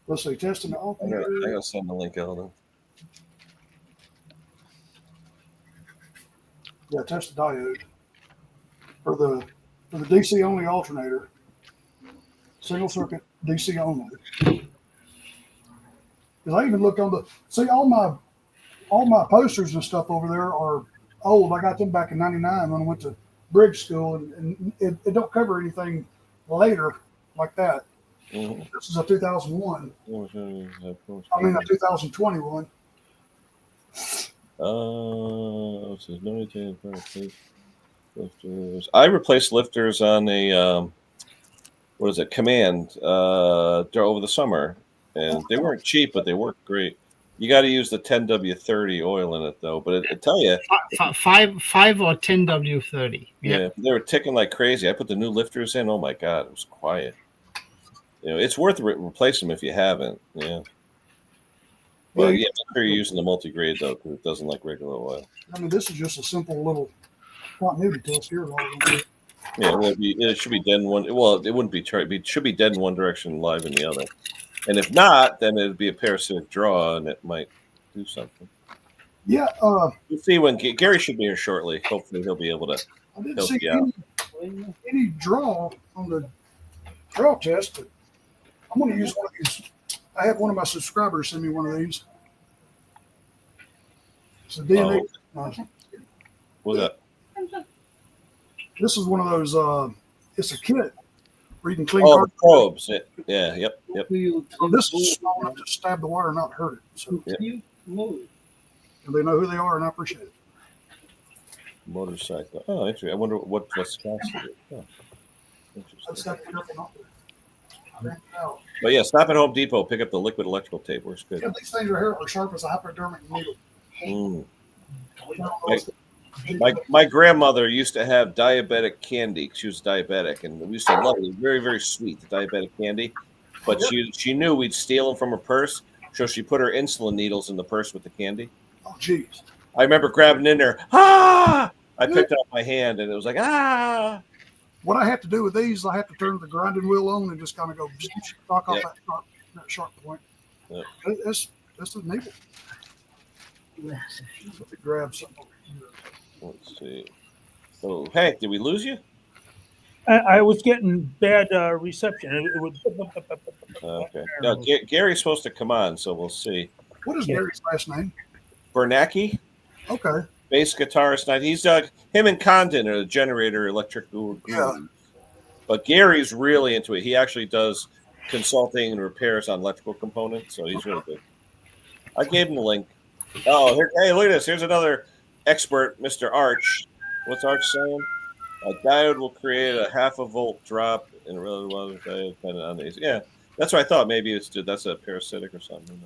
Let's see, testing the I alternator. gotta send the link. Hold on. Yeah, test the diode for the DC only alternator. Single circuit DC only. Because I even looked on the all my posters and stuff over there are old. I got them back in '99 when I went to Briggs School, and it don't cover anything later like that. Mhm. This is a 2001. I mean, a 2021. Lifters. I replaced lifters on a what is it? Command over the summer, and they weren't cheap, but they worked great. You got to use the 10W30 oil in it though. But I tell you, 5 or 10W30. yeah, they were ticking like crazy. I put the new lifters in. Oh my god, it was quiet. It's worth replacing them if you haven't. Yeah. Well, yeah, make sure you're using the multi-grade though, because it doesn't like regular oil. I mean, this is just a simple little continuity test here. Yeah, well, it should be dead in one. Well, it wouldn't be it should be dead in one direction, live in the other. And if not, then it'd be a parasitic draw, and it might do something. Yeah. You'll see when Gary should be here shortly. Hopefully, he'll be able to I didn't help see you out. any draw on the draw test, but I'm going to use one of these. I have one of my subscribers send me one of these. It's a DNA. What's that? This is one of those. It's a kit where you can clean. Oh, the probes. Yeah. Yep. This is small enough to stab the water and not hurt it. So Yep. and they know who they are, and I appreciate it. Motorcycle. Oh, interesting. I wonder what Wisconsin did. Oh, I just interesting. have to be careful not to crank it out. But yeah, stop at Home Depot. Pick up the liquid electrical tape. Works good. Yeah, these things are here are sharp as a hypodermic needle. Mm. We don't know if My grandmother used to have diabetic candy. She was diabetic, and we used to love it. Very, very sweet, the diabetic candy. But she knew we'd steal them from her purse, so she put her insulin needles in the purse with the candy. Oh, geez. I remember grabbing in there. Ah! I picked it up my hand, and it was like ah. What I have to do with these, I have to turn the grinding wheel on and just kind of go knock off that sharp point. Yep. That's a needle. Grab something over here. Let's see. Oh, Hank, did we lose you? I was getting bad reception. It would. Okay. No, Gary's supposed to come on, so we'll see. What is Gary's last name? Bernacki, Okay. bass guitarist. Night. He's him and Condon are the generator electric guru. Yeah. But Gary's really into it. He actually does consulting and repairs on electrical components, so he's really good. I gave him the link. Oh, hey, look at this. Here's another expert, Mr. Arch. What's Arch saying? A diode will create a half a volt drop in a relative level diode depending on these. Yeah, that's what I thought. Maybe that's a parasitic or something.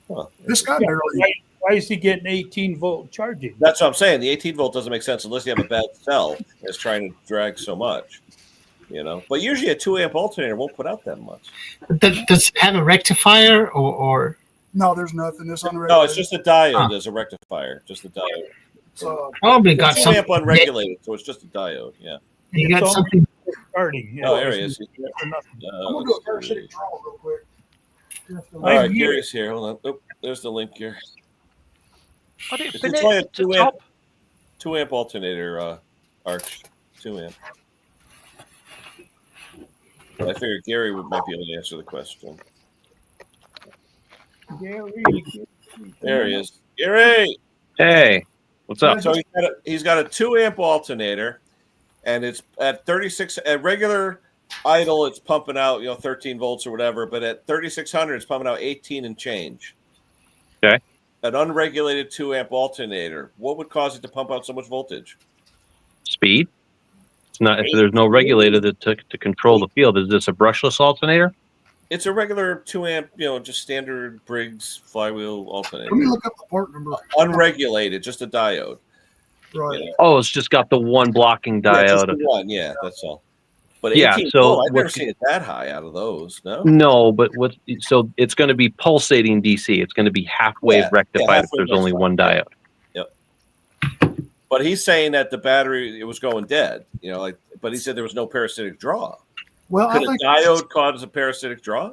Huh. This guy barely. Why is he getting 18-volt charging? That's what I'm saying. The 18 volt doesn't make sense unless you have a bad cell that's trying to drag so much. But usually a 2-amp alternator won't put out that much. Does it have a rectifier or? No, there's nothing. It's on the No, it's just a diode as a rectifier. Just a diode. Probably got It's some. 2-amp unregulated, so it's just a diode. Yeah. You got It's something. Starting. Oh, there he is. I'm gonna do a parasitic draw real quick. All right, Gary's here. Hold on. Oh, there's the link here. Had it It's been only a at the 2-amp, top? 2-amp alternator, Arch. 2-amp. But I figured Gary might be able to answer the question. Gary. There he is. Gary! Hey, what's up? So he's got a 2-amp alternator, and it's at 36 at regular idle. It's pumping out 13 volts or whatever, but at 3600, it's pumping out 18 and change. Okay. An unregulated 2-amp alternator. What would cause it to pump out so much voltage? Speed. It's not if there's no regulator to control the field. Is this a brushless alternator? It's a regular 2-amp, just standard Briggs flywheel alternator. Let me look up the part number. Unregulated, just a diode. Right. Oh, it's just got the one blocking Yeah, just diode. the one. Yeah, that's all. But Yeah, 18 so volt, I've never what's- seen it that high out of those. No. No, but so it's going to be pulsating DC. It's going to be halfway rectified if halfway there's only one diode. Yep. But he's saying that the battery it was going dead. But he said there was no parasitic draw. Well, Could I a think diode cause a parasitic draw?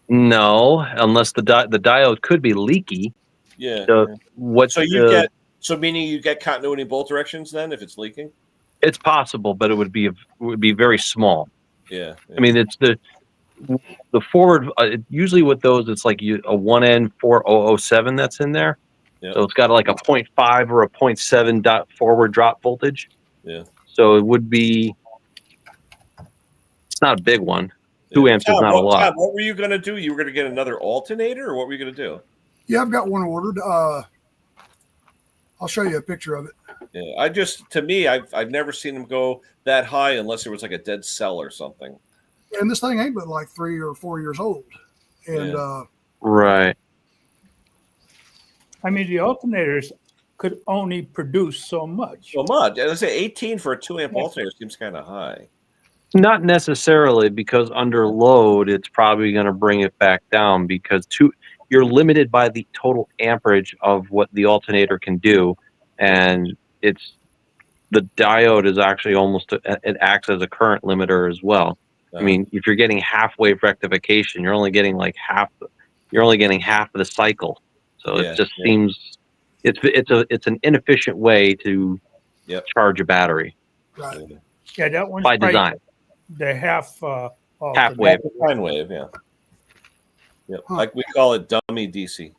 No, unless the diode could be leaky. Yeah. So what? So you get So meaning you get continuity in both directions then if it's leaking? It's possible, but it would be very small. Yeah. I mean, it's the forward. Usually with those, it's like a 1N4007 that's in there. Yeah. So it's got like a 0.5 or a 0.7 dot forward drop voltage. Yeah. So it would be. It's not a big one. 2 amps is not a lot. Tom, what were you going to do? You were going to get another alternator, or what were you going to do? Yeah, I've got one ordered. I'll show you a picture of it. Yeah, to me, I've never seen them go that high unless there was like a dead cell or something. And this thing ain't but like 3 or 4 years old. And Right. I mean, the alternators could only produce so much. So much. As I say, 18 for a 2 amp alternator seems kind of high. Not necessarily, because under load, it's probably going to bring it back down because you're limited by the total amperage of what the alternator can do, and the diode is actually it acts as a current limiter as well. I mean, if you're getting half wave rectification, you're only getting half of the cycle. So it just seems it's an inefficient way to charge a battery. right. Yeah, that one's by design. The half Half-wave. Sine wave, yeah. Yep. Like we call it dummy DC.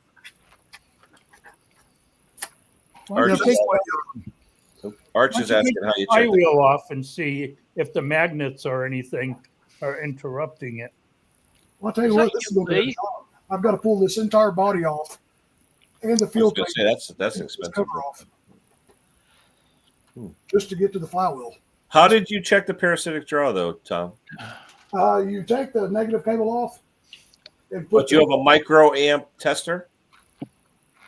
Arch is asking how you check flywheel off and see if the magnets or anything are interrupting it. Well, I'll tell you what, this is going to be a job. I've got to pull this entire body off and the fuel tank. That's expensive. Cover off just to get to the flywheel. How did you check the parasitic draw, though, Tom? You take the negative cable off and put. But you have a microamp tester?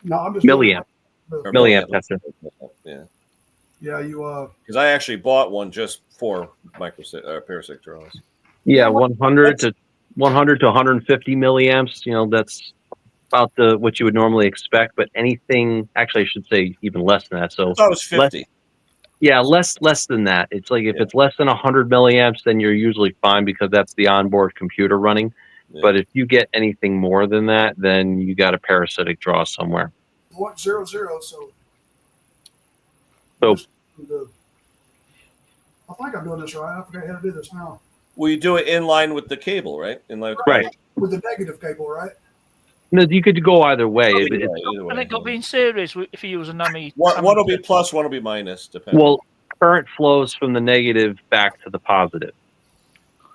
No, I'm just milliamp. Or Milliamp tester. Yeah. Yeah, you. Because I actually bought one just for parasitic draws. Yeah, 100 to 150 milliamps. That's about what you would normally expect. But anything, actually, I should say even less than that. So I thought it was 50. Less than that. It's like if it's less than 100 milliamps, then you're usually fine because that's the onboard computer running. Yeah. But if you get anything more than that, then you got a parasitic draw somewhere. 0.00. So I think I'm doing this right. I forgot how to do this now. Well, you do it in line with the cable, right? In line with right. With the negative cable, right? No, you could go either way. And it got to be in series if you use a NAMI. One will be plus, one will be minus, depending. Well, current flows from the negative back to the positive.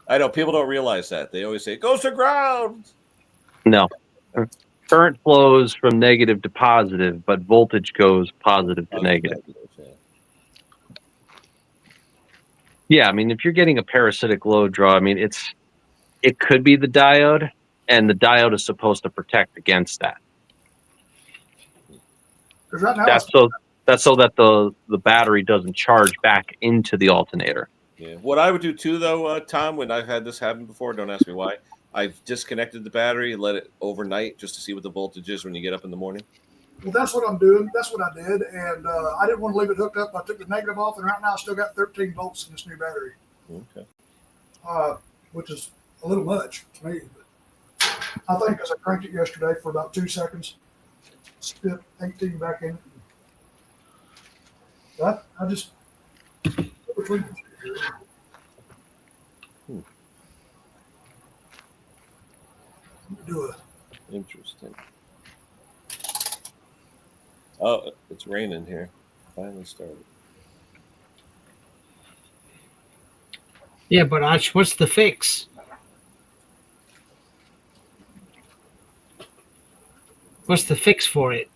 I know people don't realize that. They always say it goes to ground. No, current flows from negative to positive, but voltage goes positive to negative. Yeah, I mean, if you're getting a parasitic load draw, I mean, it could be the diode. And the diode is supposed to protect against that. Right now that's so that the battery doesn't charge back into the alternator. Yeah. What I would do too, though, Tom, when I've had this happen before, don't ask me why. I've disconnected the battery and let it overnight just to see what the voltage is when you get up in the morning. Well, that's what I'm doing. That's what I did, and I didn't want to leave it hooked up. I took the negative off, and right now I still got 13 volts in this new battery. Okay. Which is a little much to me. I think because I cranked it yesterday for about 2 seconds, spit 18 back in it. I just between do it. Interesting. Oh, it's raining here. Finally started. Yeah, but Arch, what's the fix? What's the fix for it?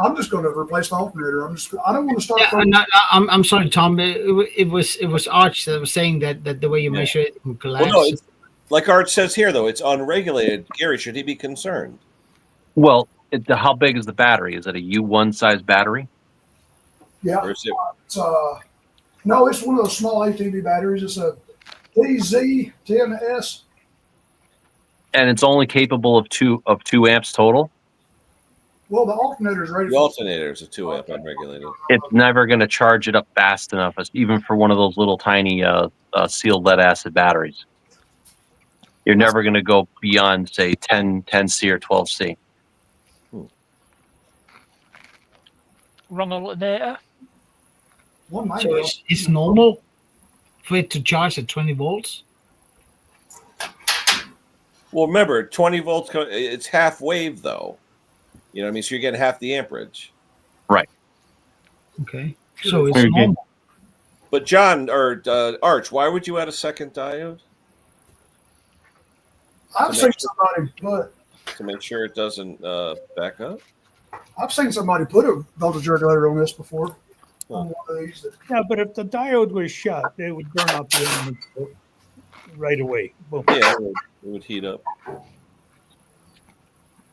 I'm just going to replace the alternator. I don't want to start. Yeah, I'm sorry, Tom. It was Arch that was saying that the way you measure it can collapse. Well, no, it's, like Arch says here, though, it's unregulated. Gary, should he be concerned? Well, how big is the battery? Is it a U1 size battery? Yeah. Or is it... no, it's one of those small ATV batteries. It's a TZ10S. And it's only capable of 2 amps total? Well, the alternator is rated. The alternator is a 2 amp unregulated. It's never going to charge it up fast enough, even for one of those little tiny sealed lead acid batteries. You're never going to go beyond, say, 10C or 12C. wrong alternator. 190. So it's normal for it to charge at 20 volts. Well, remember, 20 volts. It's half wave though. You know what I mean? So you're getting half the amperage. Okay. So it's Okay. normal. But John or Arch, why would you add a second diode I've seen somebody put. to make sure it doesn't back up? I've seen somebody put a voltage regulator on this before. On one of these. Yeah, but if the diode was shut, it would burn up the element right away. Boom. Yeah, it would heat up.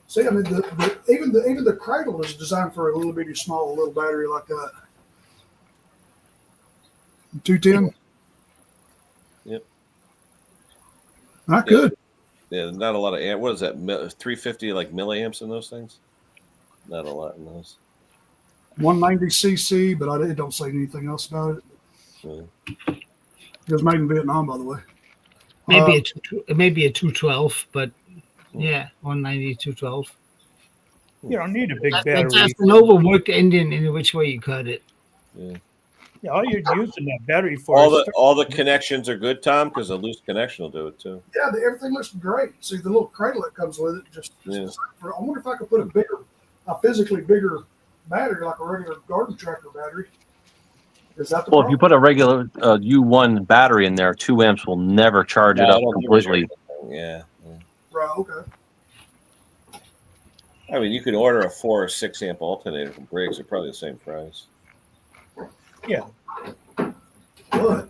See, I mean, even the cradle is designed for a little bitty small little battery like that. 210. Yep. Not good. Yeah, not a lot of what is that? 350 like milliamps in those things? Not a lot in those. 190 cc, but it don't say anything else about it. Yeah. It was made in Vietnam, by the way. Maybe a 212, but yeah, 190, 212. You don't need a big That's battery. an overworked engine in which way you cut it. Yeah. Yeah, all you're using that battery for All the connections are good, Tom, because a loose connection will do it too. Yeah, everything looks great. See, the little cradle that comes with it Yeah. I wonder if I could put a physically bigger battery, like a regular garden tractor battery. Is that the Well, if problem? you put a regular U1 battery in there, 2 amps will never charge it No, up it'll never completely. Yeah. Right, okay. I mean, you could order a 4 or 6 amp alternator from Briggs. They're probably the same price. Yeah. But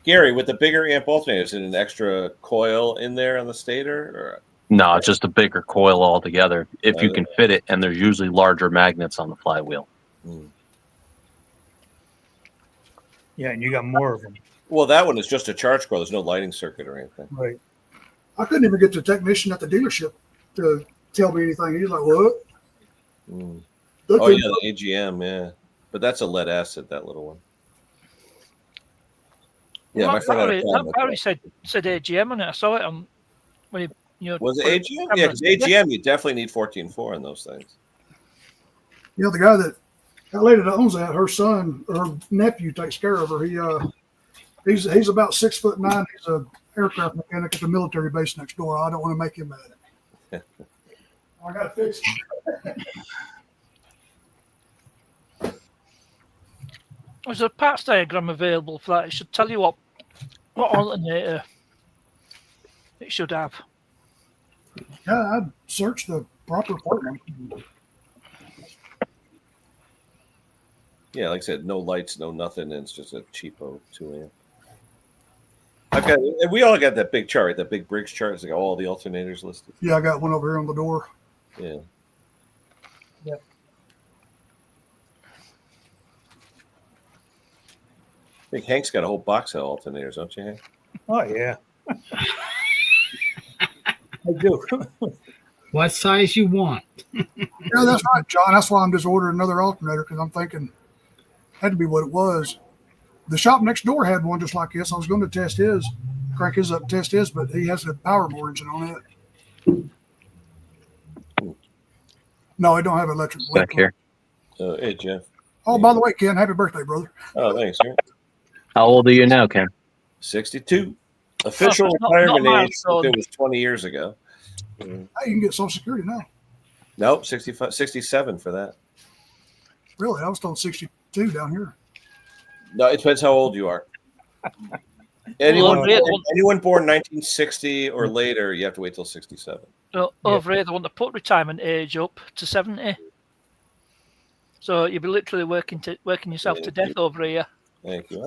Gary, with the bigger amp alternator, is it an extra coil in there on the stator? No, it's just a bigger coil altogether. If you can fit it, and there's usually larger magnets on the flywheel. Yeah, and you got more of them. Well, that one is just a charge coil. There's no lighting circuit or anything. Right. I couldn't even get the technician at the dealership to tell me anything. He's like, "What?" Oh yeah, the AGM, yeah. But that's a lead acid, that little one. Yeah, my friend had a problem with Barry that. said AGM on it. I saw it on when Was it AGM? Yeah, because AGM, you definitely need 14.4 in those things. You know, the guy that lady that owns that, her son or her nephew takes care of her. He's about 6'9". He's a aircraft mechanic at the military base next door. I don't want to make him mad. I got to fix it. There's a parts diagram available for that. It should tell you what alternator it should have. Yeah, I'd search the proper part number. Yeah, like I said, no lights, no nothing, and it's just a cheapo 2 amp. And we all got that big chart, right? That big Briggs chart. It's got all the alternators listed. Yeah, I got one over here on the door. Yeah. Yep. I think Hank's got a whole box of alternators, don't you, Hank? Oh, yeah. I do. What size you want? Yeah, that's right, John. That's why I'm just ordering another alternator because I'm thinking had to be what it was. The shop next door had one just like this. I was going to test his, crank his up, test his, but he has a power engine on it. No, it don't have electric. Back here. Hey, Jeff. Oh, by the way, Ken, happy birthday, brother. Oh, thanks. How old are you now, Ken? 62. Official not retirement mine, age. so- It was 20 years ago. Hey, you can get Social Security now. Nope, 65, 67 for that. Really? I was told 62 down here. No, it depends how old you are. Anyone, Well, anyone born 1960 or later, you have to wait till 67. Over here, they want to put retirement age up to 70. So you'll be literally working yourself to death over here. Thank you.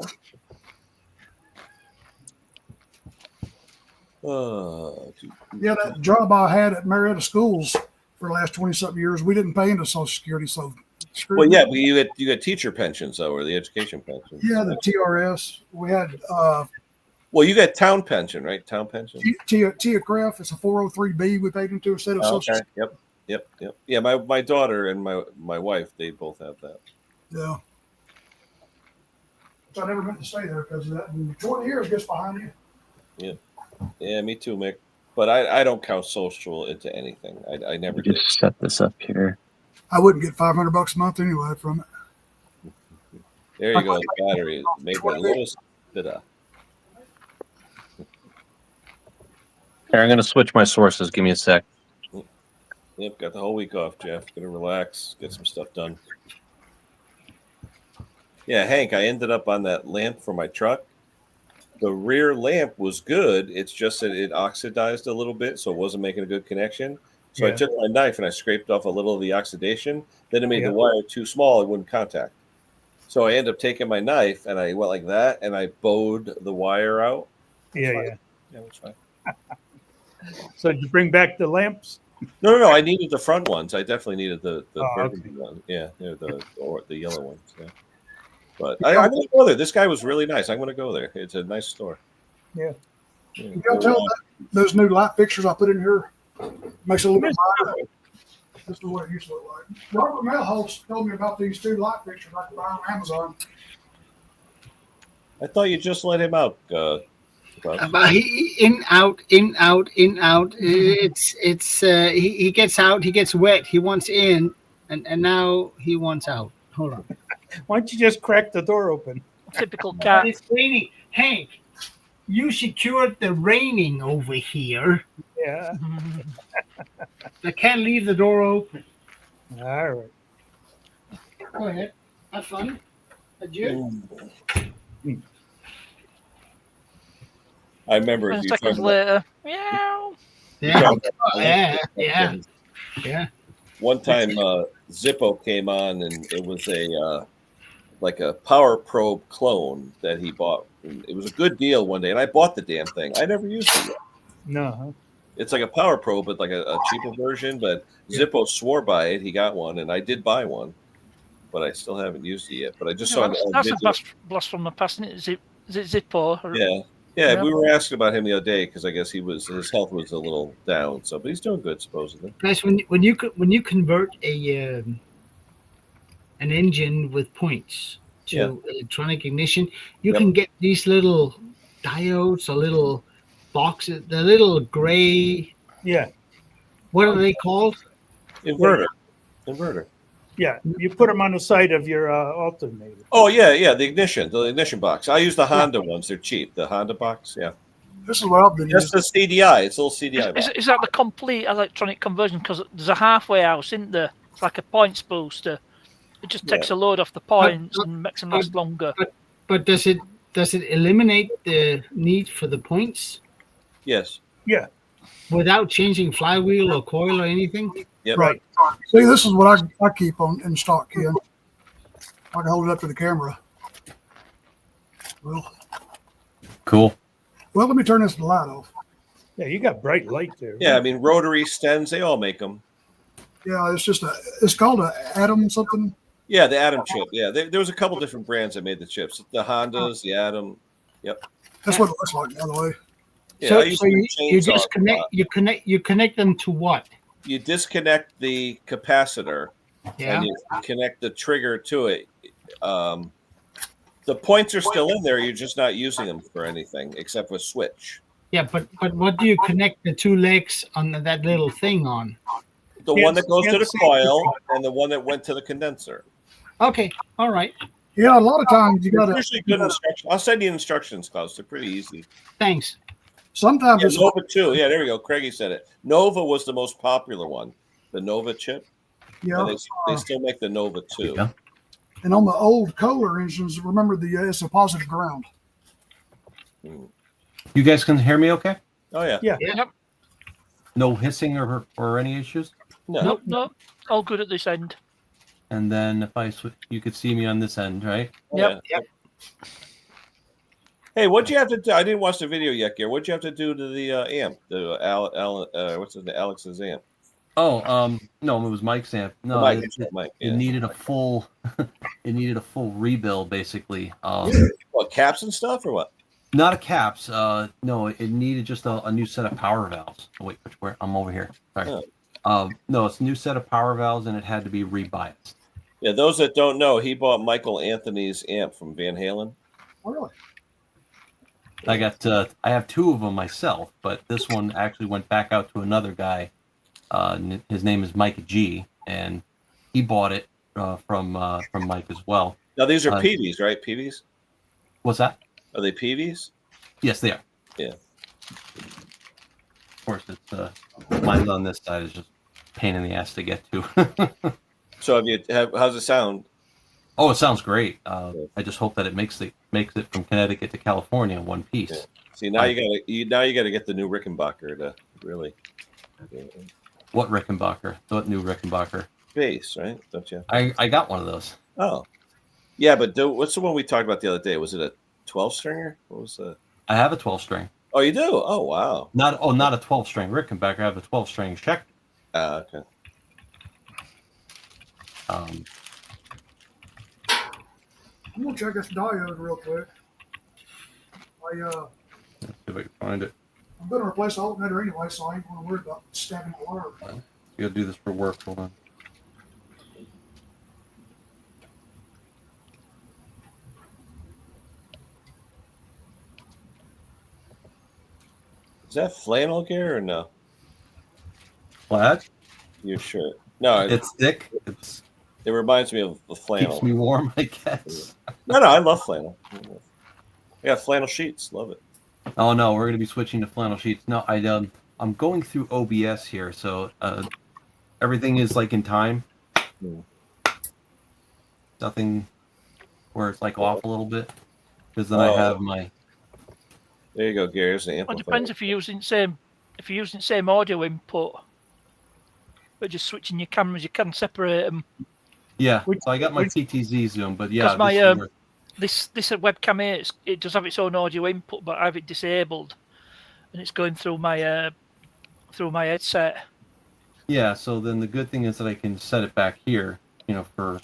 Yeah, that job I had at Marietta Schools for the last 20-something years, we didn't pay into Social Security, so screw Well, me. yeah, but you get teacher pensions though, or the education pension. Yeah, the TRS. We had Well, you got town pension, right? Town pension. TIACREF. It's a 403B we paid into instead of Oh, Social okay. Security. Yep. Yeah, my daughter and my wife, they both have that. Yeah. So I never meant to stay there because that 20 years gets behind you. Yeah, me too, Mick. But I don't count social into anything. I never did. Just set this up here. I wouldn't get $500 a month anyway from it. There you go. The battery is made by Lewis Vida. Here, I'm going to switch my sources. Give me a sec. Yep, got the whole week off, Jeff. Gonna relax, get some stuff done. Yeah, Hank, I ended up on that lamp for my truck. The rear lamp was good. It's just that it oxidized a little bit, so it wasn't making a good connection. So I Yeah. took my knife and I scraped off a little of the oxidation. Then it made Yeah. the wire too small; it wouldn't contact. So I ended up taking my knife and I went like that, and I bowed the wire out. Yeah, fine. yeah. Yeah, it was fine. So did you bring back the lamps? No. I needed the front ones. I definitely needed the Oh, burgundy one. Yeah, they're the yellow ones. Yeah. But I'm going to go there. This guy was really nice. I'm going to go there. It's a nice store. Yeah. You gotta tell that those new light fixtures I put in here makes it a little bit brighter. This is what it used to look like. Robert Melholtz told me about these two light fixtures I could buy on Amazon. I thought you just let him out. But he in out. He gets out. He gets wet. He wants in, and now he wants out. Hold on. Why don't you just crack the door open? Typical But cat. it's raining. Hank, you secured the raining over here. Yeah. I can't leave the door open. All right. Go ahead. Have fun. Adieu. I remember 10 you seconds talking about, later. Meow. Yeah. yeah. Yeah. One time, Zippo came on, and it was a like a Power Probe clone that he bought. It was a good deal one day, and I bought the damn thing. I never used it yet. No. It's like a Power Probe, but like a cheaper version. But Zippo swore by it. He got one, and I did buy one, but I still haven't used it yet. But I just saw That's a video. blast from the past, isn't it? Is it Zippo? Or- Yeah. Yeah, we were asking about him the other day because I guess his health was a little down. So, but he's doing good supposedly. Guys, when you convert an engine with points to electronic ignition, you can get these little diodes, or little boxes, the little gray. Yeah. What are they called? Inverter. Yeah. You put them on the side of your alternator. Oh yeah, the ignition box. I use the Honda ones. They're cheap. The Honda box, yeah. This is what I've been Just using. the CDI. It's a little CDI box. Is that the complete electronic conversion? Because there's a halfway house, isn't there? It's like a points booster. It just takes a load off the points and makes them last longer. But does it eliminate the need for the points Yes. Yeah. without changing flywheel or coil or anything? Yep. Right. See, this is what I keep on in stock, Ken. I can hold it up to the camera. Well, Cool. let me turn this light off. Yeah, you got bright light there. Yeah, I mean rotary stems. They all make them. Yeah, it's called a Atom something. Yeah, the Atom chip. Yeah, there was a couple different brands that made the chips. The Hondas, the Atom. Yep. That's what it looks like, by the way. Yeah, I So used you to chainsaw you connect them to what? You disconnect the capacitor Yeah. and you connect the trigger to it. The points are still in there. You're just not using them for anything except for switch. Yeah, but what do you connect the two legs on that little thing on? The one that goes to the coil and the one that went to the condenser. Okay, all right. Yeah, a lot of times you There's gotta. usually good instructions. I'll send you instructions, Klaus. They're pretty easy. Thanks. Sometimes Yeah, it's Nova 2. Yeah, there we go. Craigie said it. Nova was the most popular one. The Nova chip. yeah. And they still make the Nova 2. Yeah. And on the old Kohler engines, remember it's a positive ground. You guys can hear me okay? Oh, yeah. Yeah. Yep. No hissing or any issues? No. Nope. All good at this end. And then if I switch, you could see me on this end, right? Yep. Yeah. Hey, what'd you have to do? I didn't watch the video yet, Gary. What'd you have to do to the amp? The Alex's amp? Oh, no, it was Mike's amp. No, Mike. it Yeah. needed a full, it needed a full rebuild basically. What, caps and stuff or what? Not a caps. No, it needed just a new set of power valves. Oh, wait, where? I'm over here. Sorry. No, it's a new set of power valves, and it had to be rebiased. Yeah, those that don't know, he bought Michael Anthony's amp from Van Halen. Oh, really? I have two of them myself, but this one actually went back out to another guy. His name is Mike G, and he bought it from Mike as well. Now these are PVs, right? PVs? What's that? Are they PVs? Yes, they are. Yeah. Of course, it's mine's on this side is just a pain in the ass to get to. So how's it sound? Oh, it sounds great. I just hope that it makes it from Connecticut to California in one piece. Yeah. See, now you gotta get the new Rickenbacker to really. What Rickenbacker? What new Rickenbacker? Bass, right? Don't you? I got one of those. Oh, yeah, but what's the one we talked about the other day? Was it a 12-stringer? What was the? I have a 12-string. Oh, you do? Oh, wow. Not a 12-string Rickenbacker. I have a 12-string Schecter. Okay. I'm gonna check this diode real quick. Let's see if I can find it. I'm gonna replace the alternator anyway, so I ain't gonna worry about stabbing the wire. You gotta do this for work. Hold on. Is that flannel gear or no? What? You're sure? No, It's thick. It reminds me of the flannel. Keeps me warm, I guess. No, I love flannel. Yeah, flannel sheets, love it. Oh no, we're gonna be switching to flannel sheets. No, I'm going through OBS here, so everything is like in time. Nothing where it's like off a little bit, because then I have my. There you go, Gary. There's the Well, amplifier. it depends if you're using same audio input, but just switching your cameras, you can separate them. Yeah, so I got my PTZ zoom, but yeah, Because my this webcam here, it does have its own audio input, but I have it disabled, and it's going through my headset. Yeah, so then the good thing is that I can set it back here, for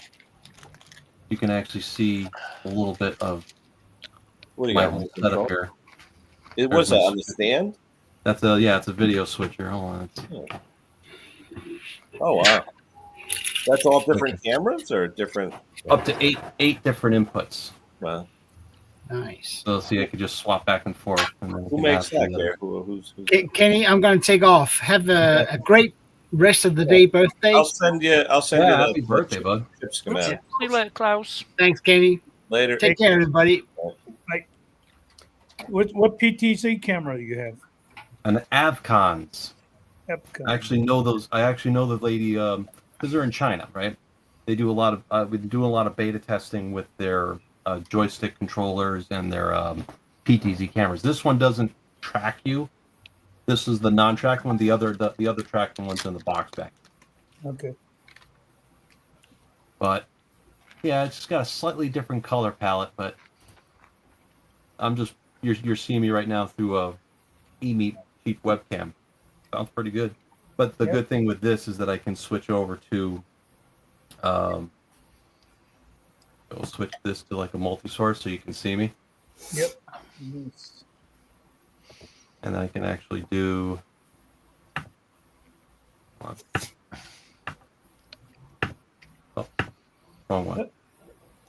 you can actually see a little bit of What do you my got? whole setup here. It was that on the stand? It's a video switcher. Hold on. Oh wow. That's all different cameras or different? Up to eight different inputs. Wow. Nice. So see, I could just swap back and forth. And then Who makes that there? Who's Kenny, I'm going to take off. Have a great rest of the day, birthday. I'll send you happy birthday, bud. Schematic. See you later, Klaus. Thanks, Kenny. Later. Take care, everybody. What PTZ camera do you have? An Avcons. Epcon. I actually know the lady because they're in China, right? They do a lot of we've been doing a lot of beta testing with their joystick controllers and their PTZ cameras. This one doesn't track you. This is the non-track one. The other tracking one's in the box back. Okay. But yeah, it's just got a slightly different color palette. But you're seeing me right now through a eMeet cheap webcam. Sounds pretty good. But the good thing with this is that I can switch over to I'll switch this to like a multi-source so you can see me. Yep. And I can actually do wrong one.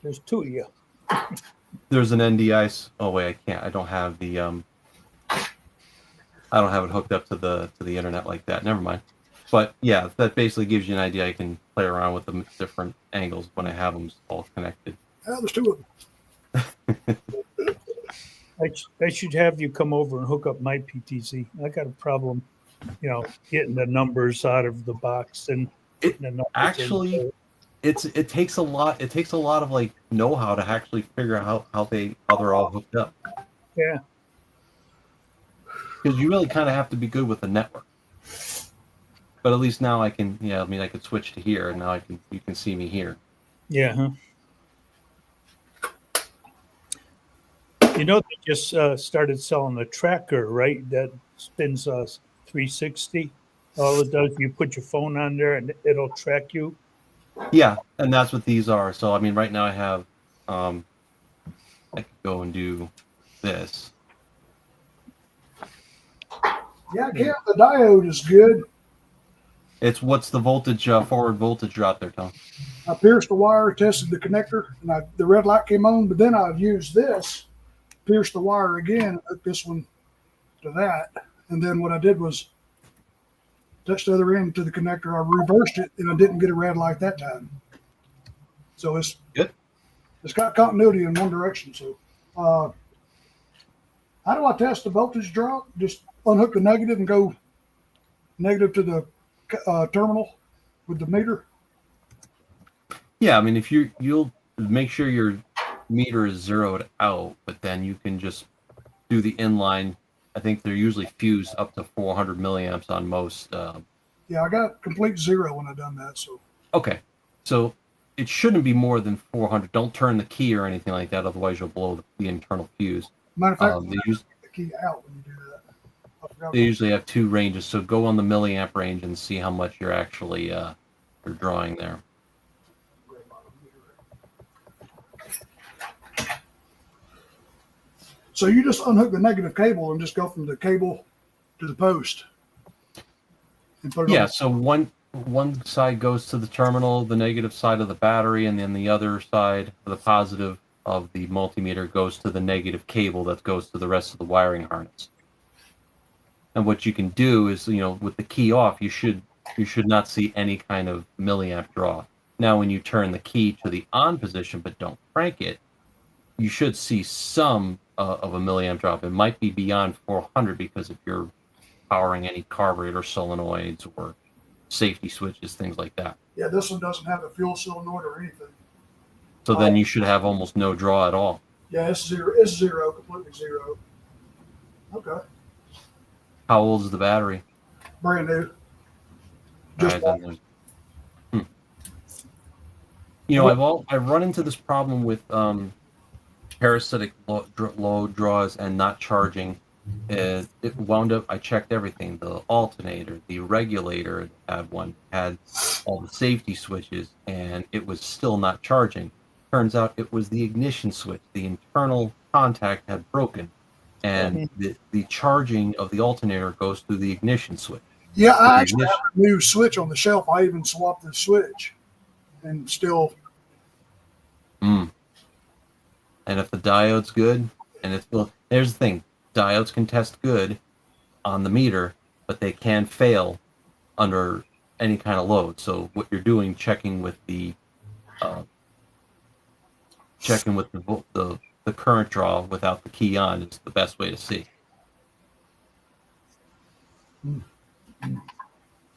There's two of you. There's an NDI. Oh wait, I can't. I don't have the I don't have it hooked up to the internet like that. Never mind. But yeah, that basically gives you an idea. I can play around with them at different angles when I have them all connected. Yeah, there's two of them. I should have you come over and hook up my PTZ. I got a problem, getting the numbers out of the box and Actually, it takes a lot. It takes a lot of like know-how to actually figure out how they're all hooked up. Yeah. Because you really kind of have to be good with the network. But at least now I can. Yeah, I could switch to here, and now you can see me here. Yeah. Huh? They just started selling a tracker, right? That spins 360. All it does, you put your phone on there, and it'll track you. Yeah, and that's what these are. So right now I have. I could go and do this. Yeah, Ken, the diode is good. What's the voltage, forward voltage drop there, Tom? I pierced the wire, tested the connector, and the red light came on, but then I've used this, pierced the wire again, hooked this one to that. And then what I did was touched the other end to the connector. I reversed it, and I didn't get a red light that time. So it's Good. It's got continuity in one direction. So, how do I test the voltage drop? Just unhook the negative and go negative to the terminal with the meter. Yeah, I mean, if you'll make sure your meter is zeroed out, but then you can just do the inline. I think they're usually fused up to 400 milliamps on most. Yeah, I got complete zero when I done that. So Okay, so it shouldn't be more than 400. Don't turn the key or anything like that, otherwise you'll blow the internal fuse. matter of fact, They, take the key out when you do that. I forgot they about usually have two ranges, so go on the milliamp range and see how much you're actually you're drawing there. So you just unhook the negative cable and just go from the cable to the post. And put it Yeah, on. so one side goes to the terminal, the negative side of the battery, and then the other side, the positive of the multimeter, goes to the negative cable that goes to the rest of the wiring harness. And what you can do is, with the key off, you should not see any kind of milliamp draw. Now, when you turn the key to the on position but don't crank it, you should see some of a milliamp drop. It might be beyond 400 because if you're powering any carburetor solenoids or safety switches, things like that. Yeah, this one doesn't have a fuel solenoid or anything. So then you should have almost no draw at all. Yeah, it's zero. It's zero, completely zero. Okay, How old is the battery? brand new. All Just right, then there's- I've run into this problem with parasitic load draws and not charging. It wound up. I checked everything: the alternator, the regulator had all the safety switches, and it was still not charging. Turns out it was the ignition switch. The internal contact had broken, and the charging of the alternator goes through the ignition switch. Yeah, I The actually have a new switch on the shelf. I even swapped the switch, and still. And if the diode's good, and there's the thing, diodes can test good on the meter, but they can fail under any kind of load. So what you're doing, checking with the current draw without the key on, is the best way to see.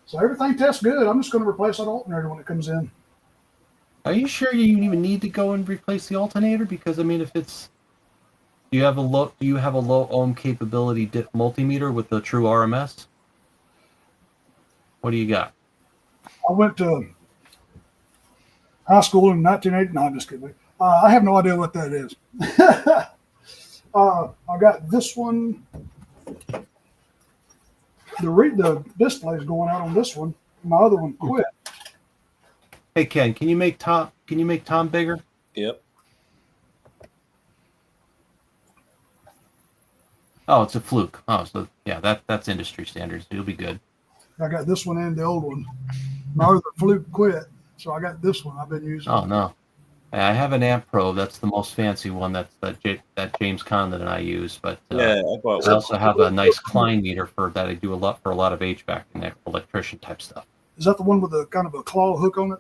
So everything tests good. I'm just going to replace that alternator when it comes in. Are you sure you even need to go and replace the alternator? Because I mean, if it's do you have a low ohm capability multimeter with the true RMS? What do you got? I went to high school in 1980. No, I'm just kidding. I have no idea what that is. I got this one. The display's going out on this one. My other one quit. Hey Ken, can you make Tom bigger? Yep. Oh, it's a fluke. Oh, so yeah, that's industry standards. It'll be good. I got this one and the old one. My other fluke quit, so I got this one I've been using. Oh no, I have an amp probe. That's the most fancy one. That's that James Condon and I use. But Yeah, I also have a nice Klein meter that I do a lot of HVAC and electrician type stuff. Is that the one with a kind of a claw hook on it?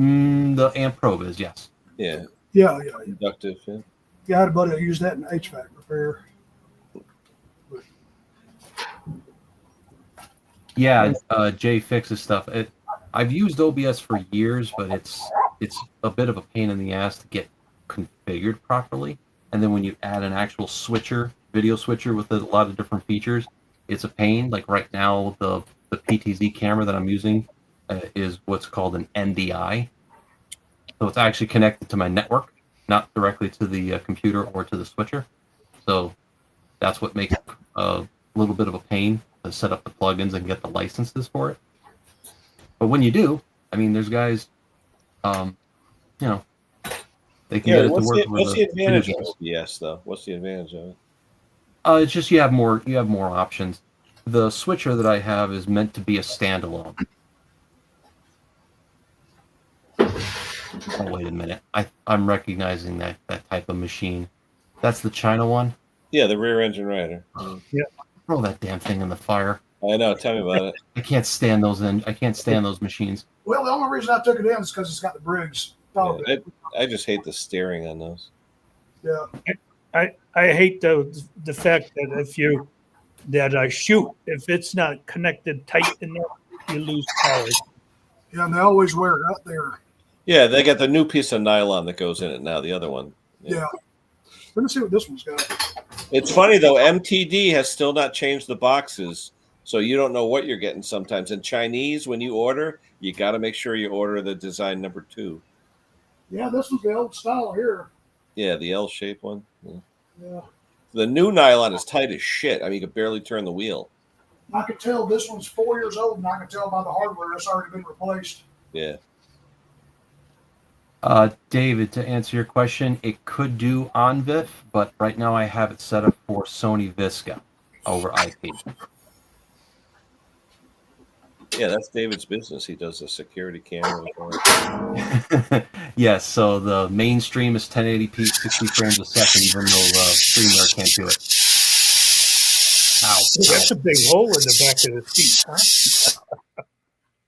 The amp probe is, yes. Yeah. Yeah. Inductive. Yeah. Yeah, I had a buddy that used that in HVAC repair. Yeah, Jay fixes stuff. I've used OBS for years, but it's a bit of a pain in the ass to get configured properly. And then when you add an actual video switcher with a lot of different features, it's a pain. Like right now, the PTZ camera that I'm using is what's called an NDI. So it's actually connected to my network, not directly to the computer or to the switcher. So that's what makes it a little bit of a pain to set up the plugins and get the licenses for it. But when you do, I mean, there's guys, they can get it to work. What's the advantage of OBS though? What's the advantage of it? It's just you have more options. The switcher that I have is meant to be a standalone. Oh, wait a minute. I'm recognizing that type of machine. That's the China one? Yeah, the rear engine rider. Throw that damn thing in the fire. I know. Tell me about it. I can't stand those. I can't stand those machines. Well, the only reason I took it in is because it's got the Briggs power Yeah, bit. I just hate the steering on those. Yeah. I hate the fact that I shoot, if it's not connected tight enough, you lose power. Yeah, and they always wear it out there. Yeah, they got the new piece of nylon that goes in it now. The other one. Yeah. Let me see what this one's got. It's funny though. MTD has still not changed the boxes, so you don't know what you're getting sometimes. In Chinese, when you order, you got to make sure you order the design number 2. Yeah, this was the old style here. Yeah, the L-shaped one. Yeah. Yeah. The new nylon is tight as shit. I mean, you can barely turn the wheel. I could tell this one's 4 years old, and I can tell by the hardware it's already been replaced. Yeah. David, to answer your question, it could do OnVIF, but right now I have it set up for Sony Visca over IP. Yeah, that's David's business. He does a security camera. Yes, so the mainstream is 1080p, 60 frames a second, even though StreamYard can't do it. Ow. That's a big hole in the back of the seat,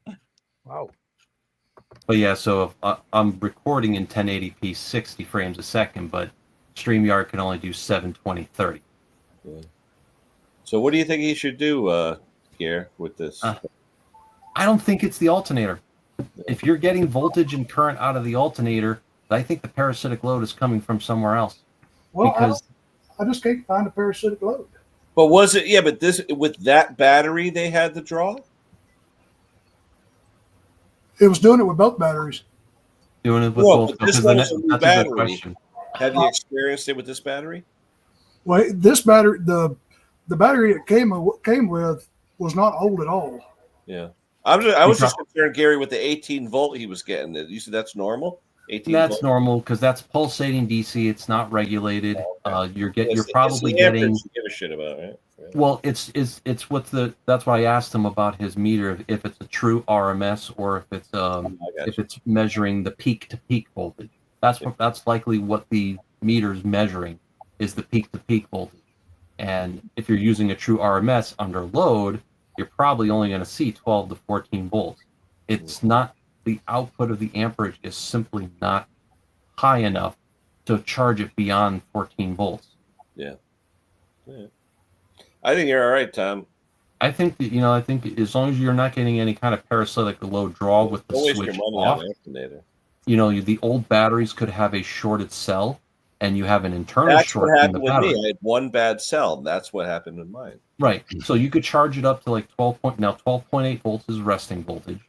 huh? Wow. But yeah, so if, I'm recording in 1080p, 60 frames a second, but StreamYard can only do 720, 30. Yeah. So what do you think he should do, Pierre, with this? I don't think it's the alternator. If you're getting voltage and current out of the alternator, I think the parasitic load is coming from somewhere else. Well, Because I just can't find a parasitic load. But was it? Yeah, but this with that battery they had to draw. It was doing it with both batteries. doing it with Well, both. but this because one that's was a new a good battery. question. Have you experienced it with this battery? Well, this battery, the battery it came with was not old at all. Yeah, I was just concerned, Gary, with the 18 volt he was getting. You said that's normal. 18 That's volt? normal because that's pulsating DC. It's not regulated. Okay. You're It's probably the getting. amperage you give a shit about, right? Yeah. Well, it's what that's why I asked him about his meter, if it's a true RMS or if it's measuring the peak to peak voltage. That's likely what the meter's measuring is the peak to peak voltage. And if you're using a true RMS under load, you're probably only going to see 12 to 14 volts. It's not, the output of the amperage is simply not high enough to charge it beyond 14 volts. Yeah. I think you're all right, Tom. I think that, I think as long as you're not getting any kind of parasitic low draw with the Don't waste switch your money off, on the alternator. the old batteries could have a shorted cell, and you have an internal That's short what in the happened with battery. me. I had one bad cell. That's what happened with mine. Right. So you could charge it up to like 12.8 volts is resting voltage.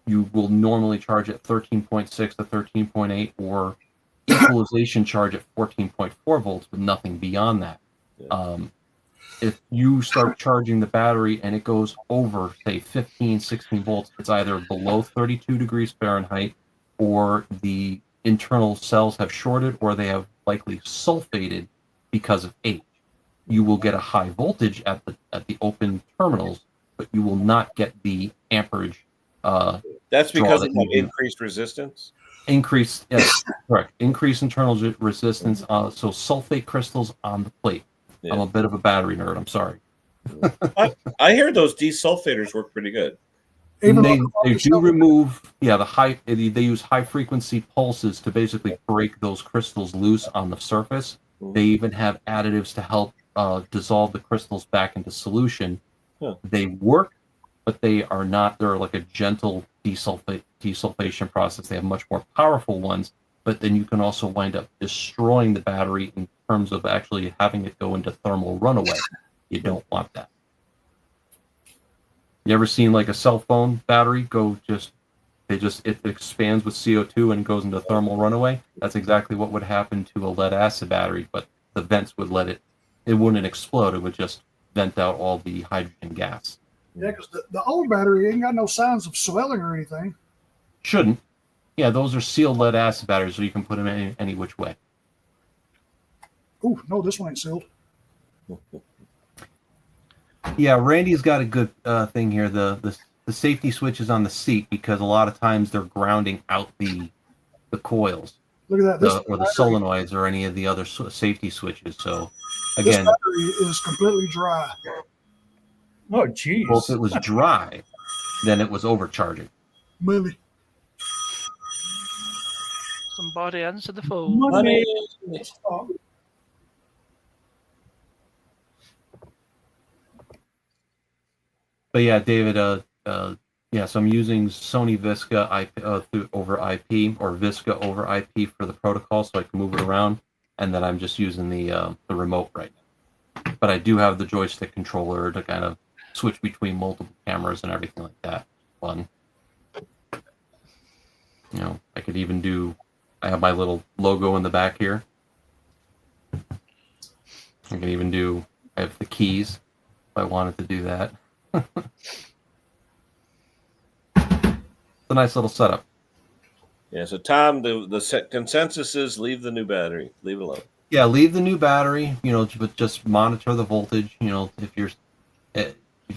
You will normally charge at 13.6 to 13.8 or equalization charge at 14.4 volts with nothing beyond that. Yeah. If you start charging the battery and it goes over, say, 15, 16 volts, it's either below 32 degrees Fahrenheit or the internal cells have shorted or they have likely sulfated because of age. You will get a high voltage at the open terminals, but you will not get the amperage. That's because of that increased resistance. Yes, correct. Increase internal resistance. So sulfate crystals on the plate. Yeah. I'm a bit of a battery nerd. I'm sorry. I hear those desulfators work pretty good. Even They though do remove the high. They use high frequency pulses to basically break those crystals loose on the surface. Mhm. They even have additives to help dissolve the crystals back into solution. Huh. They work, but they are not. They're like a gentle desulfation process. They have much more powerful ones, but then you can also wind up destroying the battery in terms of actually having it go into thermal runaway. You don't want that. You ever seen like a cell phone battery it expands with CO2 and goes into thermal runaway? That's exactly what would happen to a lead acid battery, but the vents would it wouldn't explode. It would just vent out all the hydrogen gas. Yeah, because the old battery ain't got no signs of swelling or anything. Shouldn't. Yeah, those are sealed lead acid batteries, so you can put them any which way. Oh, no, this one ain't sealed. Yeah, Randy's got a good thing here. The safety switch is on the seat because a lot of times they're grounding out the coils, Look at that. or the solenoids, or any of the other safety switches. So this again, battery is completely dry. Oh, geez. Well, if it was dry, then it was overcharging. Money. Somebody answer the phone. Money. But yeah, David, yeah, so I'm using Sony Visca over IP or Visca over IP for the protocol, so I can move it around, and then I'm just using the remote right now. But I do have the joystick controller to kind of switch between multiple cameras and everything like that. Fun. You know, I could even do. I have my little logo in the back here. I can even do. I have the keys if I wanted to do that. It's a nice little setup. Yeah. So Tom, the consensus is leave the new battery. Leave it alone. Yeah, leave the new battery. You know, but just monitor the voltage. You know, if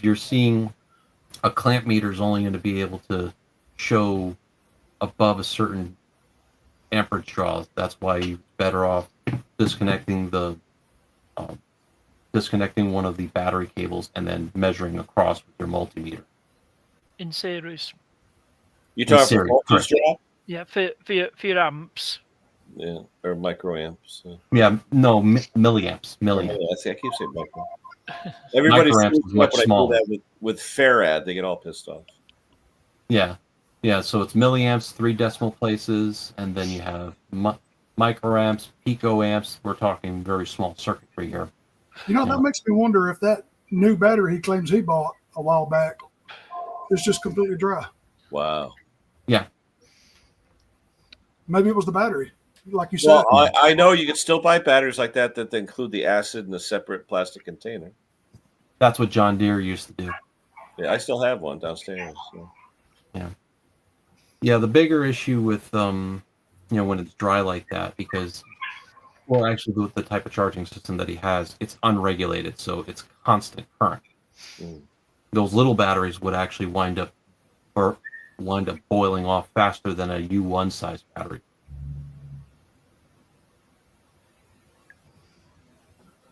you're seeing a clamp meter is only going to be able to show above a certain amperage draw. That's why you're better off disconnecting disconnecting one of the battery cables and then measuring across with your multimeter. In series. You talking series, for voltage correct. drop? Yeah, for your amps. Yeah, or microamps. Yeah, no, milliamps. See, I keep saying micro. Everybody's Microamps is much when I do smaller. that with Farad, they get all pissed off. Yeah. So it's milliamps, 3 decimal places, and then you have microamps, picoamps. We're talking very small circuitry here. You know, that makes me wonder if that new battery he claims he bought a while back is just completely dry. Wow. Yeah. Maybe it was the battery, like you said. Well, I know you can still buy batteries like that include the acid in a separate plastic container. That's what John Deere used to do. Yeah, I still have one downstairs. So. Yeah, the bigger issue with when it's dry like that, because actually with the type of charging system that he has, it's unregulated, so it's constant current. Those little batteries would actually wind up boiling off faster than a U1 size battery.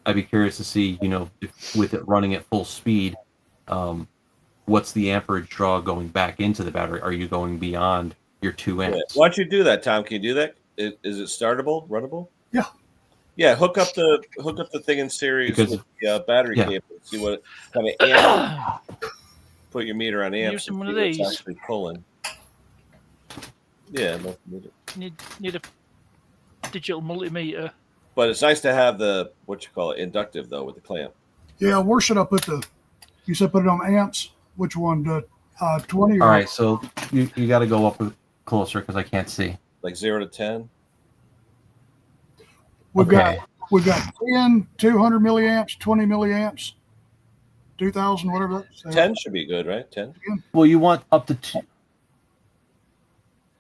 I'd be curious to see, if, with it running at full speed, what's the amperage draw going back into the battery? Are you going beyond your 2 amps? Yeah. Why don't you do that, Tom? Can you do that? Is it startable, runnable? Yeah. Yeah, hook up the thing in series Because- with the battery cable. See what kind of amp. Put your meter on amps. Using And one see of what's these. actually pulling. Yeah, Need a digital multimeter. but it's nice to have the inductive though with the clamp. Yeah, where should I put you said put it on amps? Which one? The 20 or? All right, so you got to go up closer because I can't see. Like 0 to 10. We've Okay. got 10, 200 milliamps, 20 milliamps, 2,000, whatever that's. 10 should be good, right? 10. Well, you want up to 2.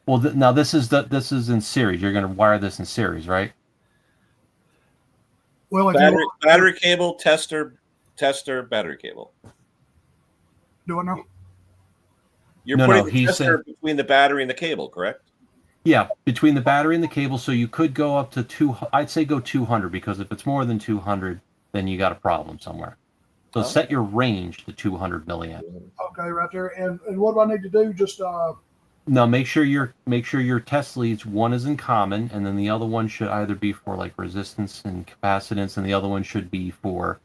Well, now this is in series. You're going to wire this in series, right? Well, Battery cable, tester, battery cable. Do I know? You're No, putting no, the he tester said- between the battery and the cable, correct? Yeah, between the battery and the cable. So you could go up to 2. I'd say go 200 because if it's more than 200, then you got a problem somewhere. So set your range to 200 milliamps. Okay, right there. And what do I need to do? Just Now make sure your test leads, one is in common, and then the other one should either be for like resistance and capacitance, and the other one should be for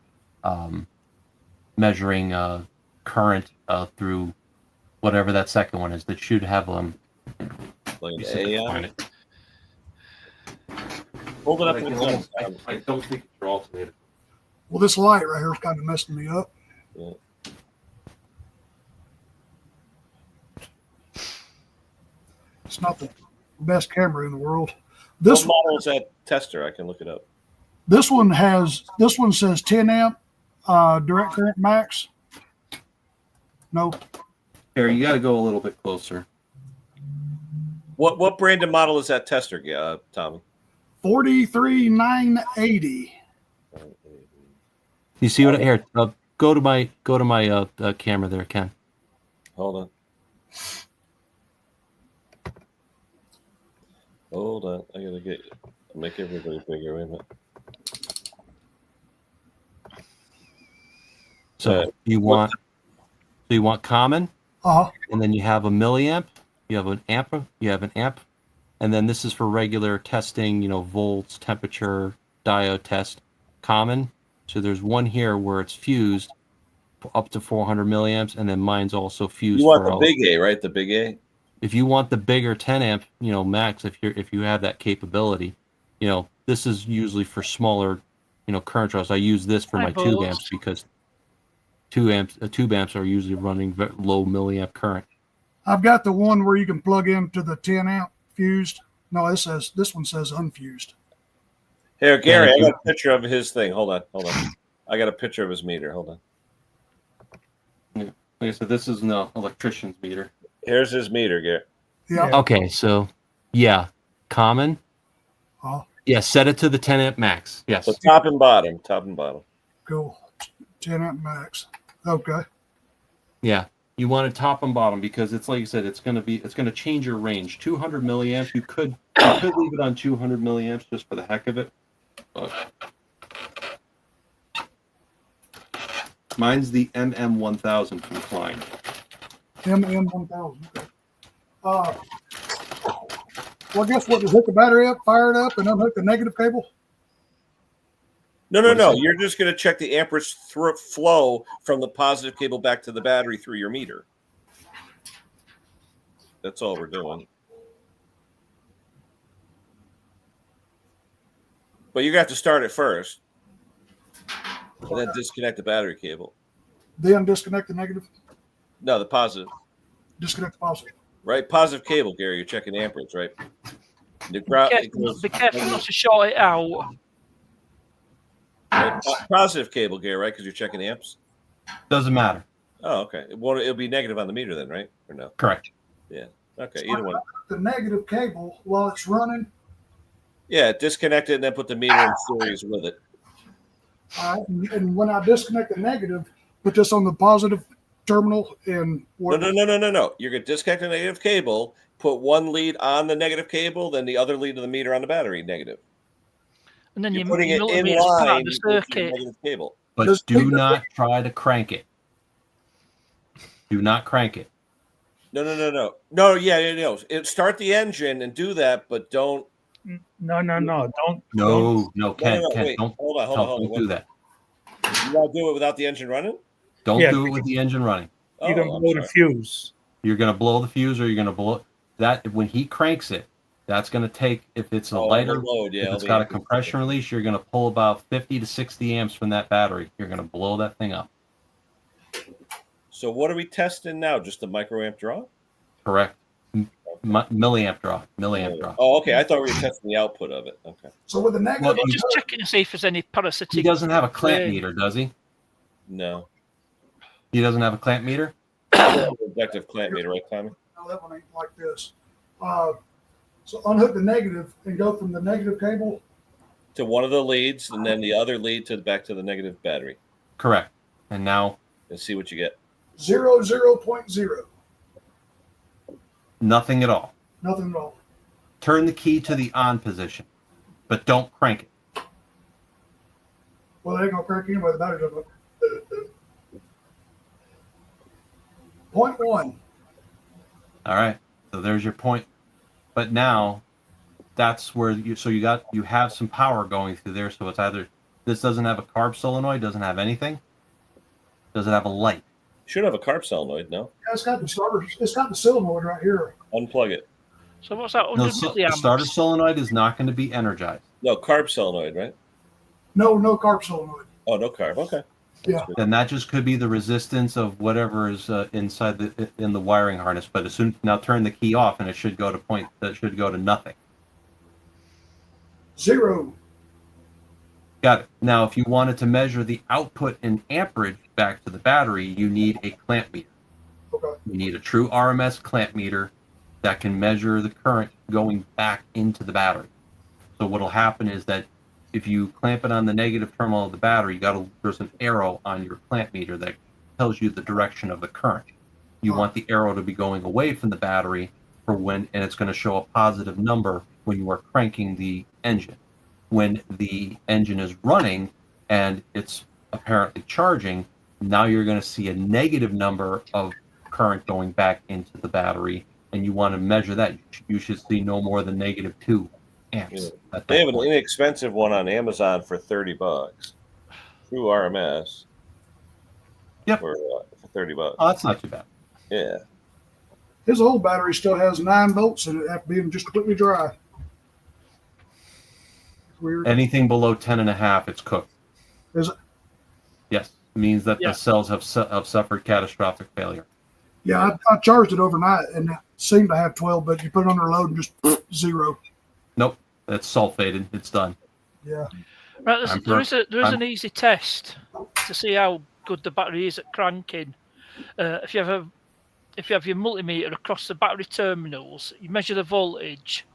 measuring current through whatever that second one is. That should have Like you an said A that's on fine. it. Hold it up to the sun. I don't think it's your alternator. well, this light right here is kind of messing me up. Yeah. It's not the best camera in the world. What This model is that tester? I can look it up. this one says 10 amp direct current max. No, Here, you got to go a little bit closer. What brand and model is that tester, Tommy? 43980. You see what? Here, go to my camera there, Ken. Hold on. Hold on. I gotta make everybody bigger, isn't it? So you want So you want common, Uh-huh. and then you have a milliamp, you have an amp, and then this is for regular testing, volts, temperature, diode test, common. So there's one here where it's fused up to 400 milliamps, and then mine's also fused. You want for the big A, right? The big A. If you want the bigger 10 amp, max, if you have that capability, this is usually for smaller, current draws. I use this for my tube amps because tube amps are usually running low milliamp current. I've got the one where you can plug into the 10 amp fused. No, this one says unfused. Here, Gary, I got a picture of his thing. Hold on. I got a picture of his meter. Hold on. Yeah. Like I said, this is no electrician's meter. Here's his meter, Gary. Yeah. Okay, so yeah, common. Oh. Yeah, set it to the 10 amp max. Yes. So top and bottom. Cool. 10 amp max. Okay. Yeah. You want it top and bottom because it's like you said, it's going to change your range. 200 milliamps. You could leave it on 200 milliamps just for the heck of it. But mine's the MM1000 from Klein. MM1000. Okay. Well, I guess what, just hook the battery up, fire it up, and unhook the negative cable? No. You're just going to check the amperage flow from the positive cable back to the battery through your meter. That's all we're doing. But you're going to have to start it first. And then disconnect the battery cable. Then disconnect the negative? No, the positive. Disconnect the positive. Right? Positive cable, Gary. You're checking amperage, right? Be careful not to short it out. Positive cable, Gary, right? Because you're checking amps? Doesn't matter. Oh, okay. Well, it'll be negative on the meter then, right? Or no? Correct. Yeah. Okay, So either one. the negative cable while it's running. Yeah, disconnect it and then put the meter in series with it. All right, and when I disconnect the negative, put this on the positive terminal and No. You're going to disconnect the negative cable, put one lead on the negative cable, then the other lead of the meter on the battery, negative. And then You're you're putting it in line with the negative cable. But do not try to crank it. Do not crank it. No. No, start the engine and do that, but don't. No. Don't. No, Ken, wait. don't. Hold on. Don't do that. You want to do it without the engine running? Don't do it with the engine running. You're going to blow the fuse. You're going to blow the fuse, or you're going to blow that when he cranks it. That's going to take, if it's a lighter load, if it's got a compression release, you're going to pull about 50 to 60 amps from that battery. You're going to blow that thing up. So what are we testing now? Just the microamp draw? Correct. Milliamp draw. Oh, okay. I thought we were testing the output of it. Okay. So with the negative, Just checking to see if there's any parasitic. He doesn't have a clamp meter, does he? No. He doesn't have a clamp meter? Objective clamp meter, right, Tommy? No, that one ain't like this. So unhook the negative and go from the negative cable to one of the leads, and then the other lead to back to the negative battery. Correct. And now, and see what you get. 0.0. Nothing at all. Nothing at all. Turn the key to the on position, but don't crank it. Well, they ain't gonna crank anyway. The battery's up. 0.1. All right. So there's your point. But now, that's where you have some power going through there. So it's either this doesn't have a carb solenoid, doesn't have anything. Does it have a light? Should have a carb solenoid, no? Yeah, it's got the starter. It's got the solenoid right here. Unplug it. So what's that? No, the starter solenoid is not going to be energized. No, carb solenoid, right? No carb solenoid. Oh, no carb. Okay. Yeah. Then that just could be the resistance of whatever is inside in the wiring harness. But as soon now turn the key off, and it should go to nothing. 0. Got it. Now, if you wanted to measure the output in amperage back to the battery, you need a clamp meter. Okay. You need a true RMS clamp meter that can measure the current going back into the battery. So what'll happen is that if you clamp it on the negative terminal of the battery, there's an arrow on your clamp meter that tells you the direction of the current. You want the arrow to be going away from the battery and it's going to show a positive number when you are cranking the engine. When the engine is running and it's apparently charging, Now you're going to see a negative number of current going back into the battery, and you want to measure that. You should see no more than -2 amps. Yeah. At They that have an point. inexpensive one on Amazon for $30 through RMS. Yep. For $30. Oh, that's not too bad. Yeah. His old battery still has 9 volts in it after being just completely dry. Weird. Anything below 10.5, it's cooked. Is it? Yes, it means that Yeah. the cells have suffered catastrophic failure. Yeah, I charged it overnight and it seemed to have 12, but you put it under load and just 0. Nope, that's sulfated. It's done. Yeah. Right, I'm there per- is I'm- an easy test to see how good the battery is at cranking. If you have your multimeter across the battery terminals, you measure the voltage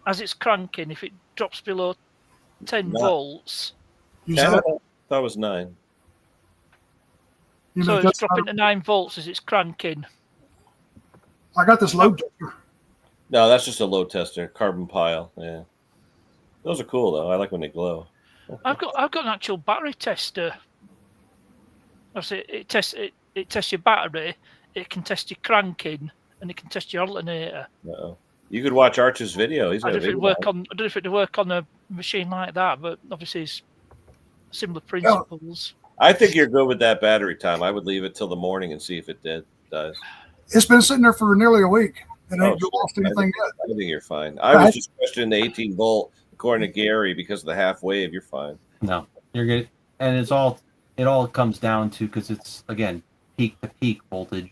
as it's cranking. If it drops below 10 Not- volts, You 10? said, That was 9. you so know, it's that's dropping to 9 volts as it's cranking. I got this load tester. No, that's just a load tester, carbon pile. Yeah. Those are cool though. I like when they glow. I've got an actual battery tester. Obviously, it tests your battery. It can test your cranking, and it can test your alternator. Uh-oh. You could watch Arch's video. He's I got a don't know if video. I don't know if it would work on a machine like that, but obviously it's similar principles. I think you're good with that battery, Tom. I would leave it till the morning and see if it does. It's been sitting there for nearly a week and Oh, ain't shit. lost anything yet. I think you're fine. I was just questioning the 18 volt according to Gary because of the half wave. You're fine. No, you're good. And it all comes down to, because it's, again, peak to peak voltage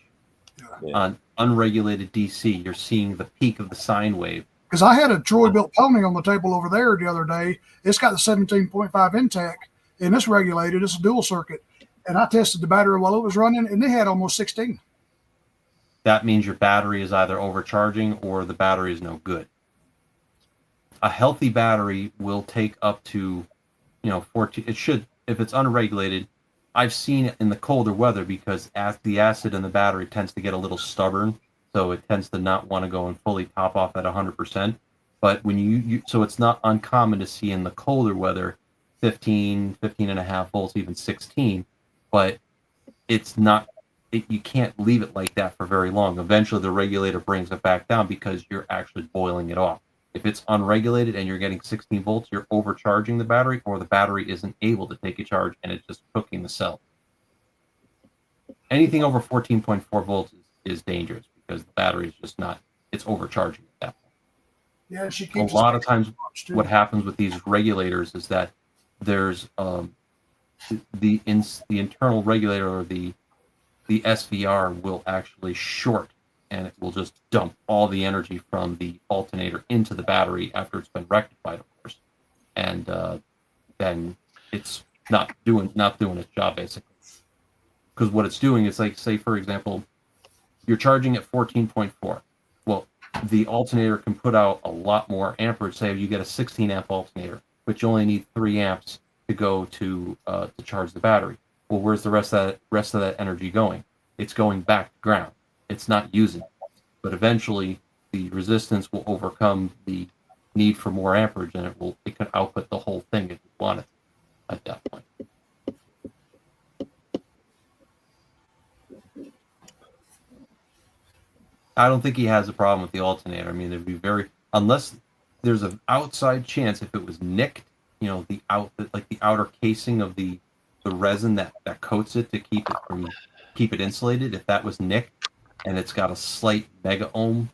Yeah. on unregulated DC. You're seeing the peak of the sine wave. Because I had a Troy built pony on the table over there the other day. It's got the 17.5 intake and it's regulated. It's a dual circuit. And I tested the battery while it was running and it had almost 16. That means your battery is either overcharging or the battery is no good. A healthy battery will take up to, 14. It should, if it's unregulated. I've seen it in the colder weather because as the acid in the battery tends to get a little stubborn, so it tends to not want to go and fully top off at 100%. But when you so it's not uncommon to see in the colder weather 15 and a half volts, even 16, but it's not, you can't leave it like that for very long. Eventually the regulator brings it back down because you're actually boiling it off. If it's unregulated and you're getting 16 volts, you're overcharging the battery, or the battery isn't able to take a charge and it's just cooking the cell. Anything over 14.4 volts is dangerous because the battery is just not, it's overcharging at that point. Yeah, she A keeps lot of times too. what happens with these regulators is that there's the internal regulator, or the SVR will actually short, and it will just dump all the energy from the alternator into the battery after it's been rectified, of course, and then it's not doing its job basically. Because what it's doing is, like, say for example, you're charging at 14.4. Well, the alternator can put out a lot more amperage. Say you get a 16 amp alternator, but you only need 3 amps to go to charge the battery. Well, where's the rest of that energy going? It's going back to ground. It's not using it. But eventually, the resistance will overcome the need for more amperage, and it can output the whole thing if you want it at that point. I don't think he has a problem with the alternator. I mean, there'd be unless there's an outside chance, if it was nicked, the outer casing of the resin that coats it to keep it insulated. If that was nicked and it's got a slight mega ohm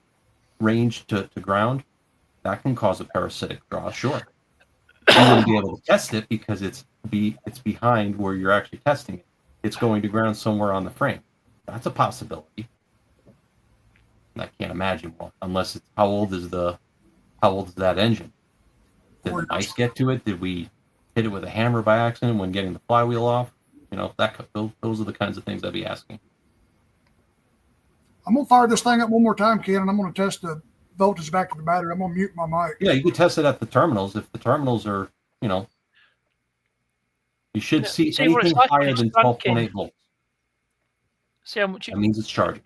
range to ground, that can cause a parasitic draw. Sure, you wouldn't be able to test it because it's behind where you're actually testing it. It's going to ground somewhere on the frame. That's a possibility. I can't imagine one, unless it's how old is that engine? Did the ice get to it? Did we hit it with a hammer by accident when getting the flywheel off? Those are the kinds of things I'd be asking. I'm going to fire this thing up one more time, Ken, and I'm going to test the voltage back to the battery. I'm going to mute my mic. Yeah, you can test it at the terminals. If the terminals are, you should see what it's anything like when higher it's than cranking. 12.8 volts. See how much That means it's charging.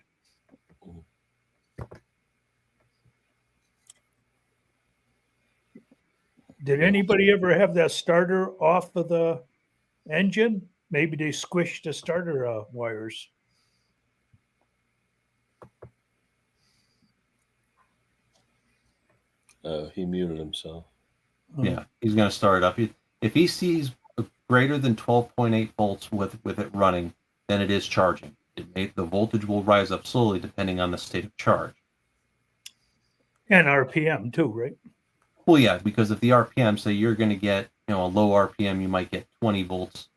Did anybody ever have that starter off of the engine? Maybe they squished the starter wires. He muted himself. Yeah, he's going to start it up. If he sees greater than 12.8 volts with it running, then it is charging. The voltage will rise up slowly depending on the state of charge. And RPM too, right? Well, yeah, because if the RPM, say you're going to get, a low RPM, you might get 20 volts,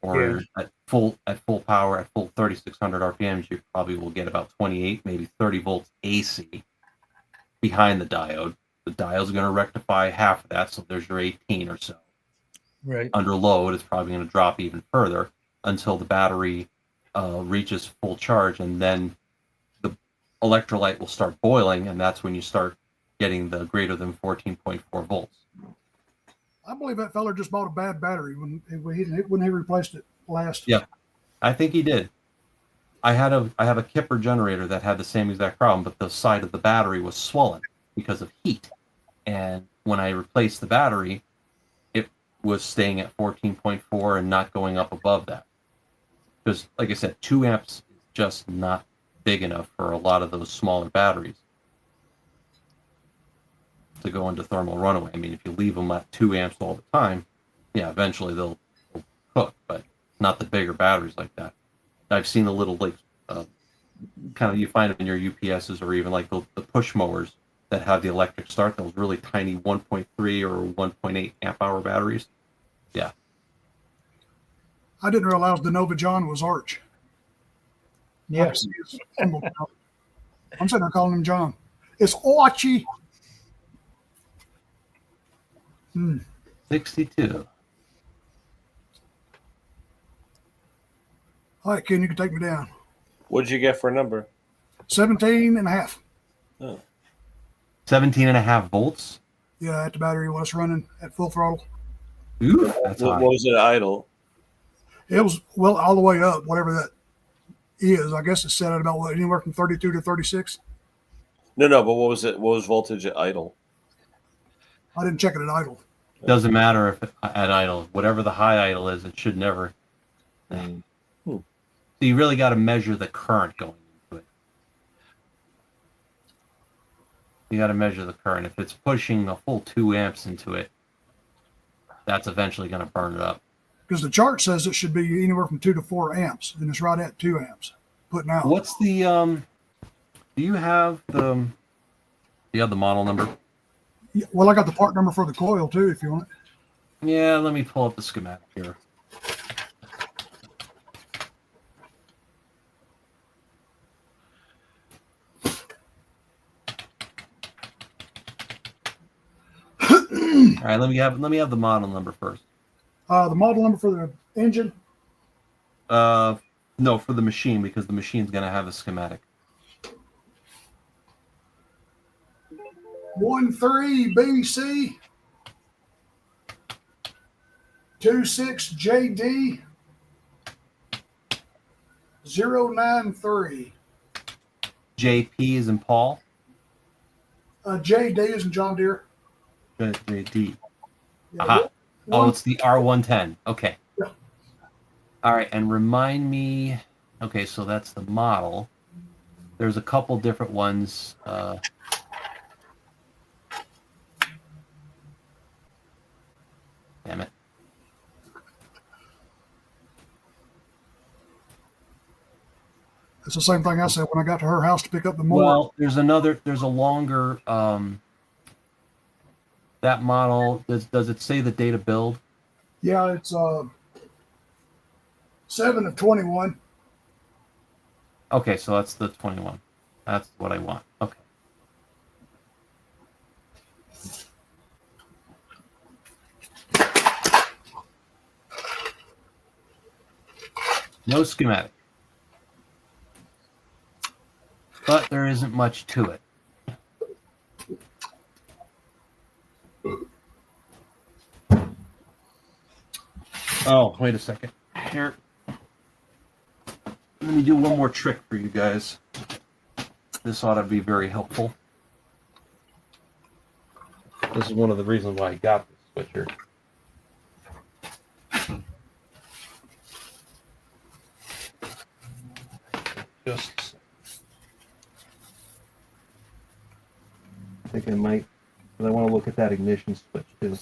or at full power, at full 3600 RPMs, you probably will get about 28, maybe 30 volts AC behind the diode. The diode's going to rectify half of that, so there's your 18 or so. Right. Under load, it's probably going to drop even further until the battery reaches full charge, and then the electrolyte will start boiling, and that's when you start getting the greater than 14.4 volts. I believe that feller just bought a bad battery when he replaced it last. Yeah, I think he did. I have a Kipper generator that had the same exact problem, but the side of the battery was swollen because of heat. And when I replaced the battery, it was staying at 14.4 and not going up above that. Because, like I said, 2 amps is just not big enough for a lot of those smaller batteries to go into thermal runaway. I mean, if you leave them at 2 amps all the time, yeah, eventually they'll cook, but not the bigger batteries like that. I've seen the little, kind of, you find them in your UPSs or even like the push mowers that have the electric start, those really tiny 1.3 or 1.8 amp hour batteries. Yeah. I didn't realize the Nova John was Arch. Yes. I'm sitting there calling him John. It's Archie. 62. All right, Ken, you can take me down. What did you get for a number? 17 and a half. Oh. 17.5 volts. Yeah, at the battery was running at full throttle. Ooh, that's What high. was it idle? It was, well, all the way up, whatever that is. I guess it's set at about anywhere from 32 to 36. No, but what was it? What was voltage at idle? I didn't check it at idle. Doesn't matter if at idle. Whatever the high idle is, it should never. So you really got to measure the current going into it. You got to measure the current. If it's pushing a full 2 amps into it, that's eventually going to burn it up. Because the chart says it should be anywhere from 2 to 4 amps, and it's right at 2 amps putting out. What's the do you have the model number? Yeah, well, I got the part number for the coil too, if you want it. Yeah, let me pull up the schematic here. All right, let me have the model number first. The model number for the engine. No, for the machine, because the machine's going to have a schematic. 13 BC 26 JD 093. JP is in Paul. JD is in John Deere. JD. Yeah, Aha. one- It's the R110. Okay. Yeah. All right, and remind me. Okay, so that's the model. There's a couple different ones. Damn it. It's the same thing I said when I got to her house to pick up the mower. Well, there's a longer, that model, does it say the date of build? Yeah, it's 7 of 21. Okay, so that's the 21. That's what I want. Okay. No schematic. But there isn't much to it. Oh, wait a second. Here. Let me do one more trick for you guys. This ought to be very helpful. This is one of the reasons why I got this switcher. Just. I think I might, but I want to look at that ignition switch too.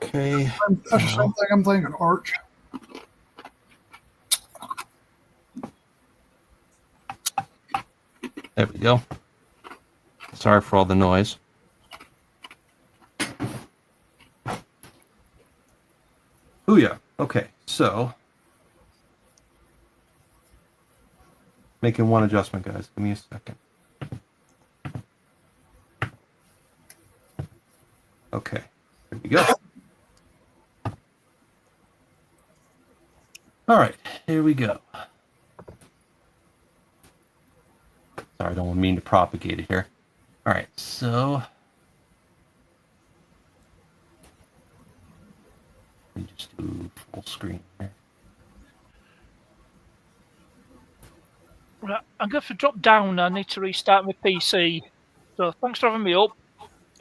Okay. That's the same thing I'm thinking, Arch. There we go. Sorry for all the noise. Oh yeah. Okay. So making one adjustment, guys. Give me a second. Okay. There we go. All right. Here we go. Sorry, I don't mean to propagate it here. All right. So let me just do full screen here. Right, I'm going to drop down. I need to restart my PC. So thanks for having me up.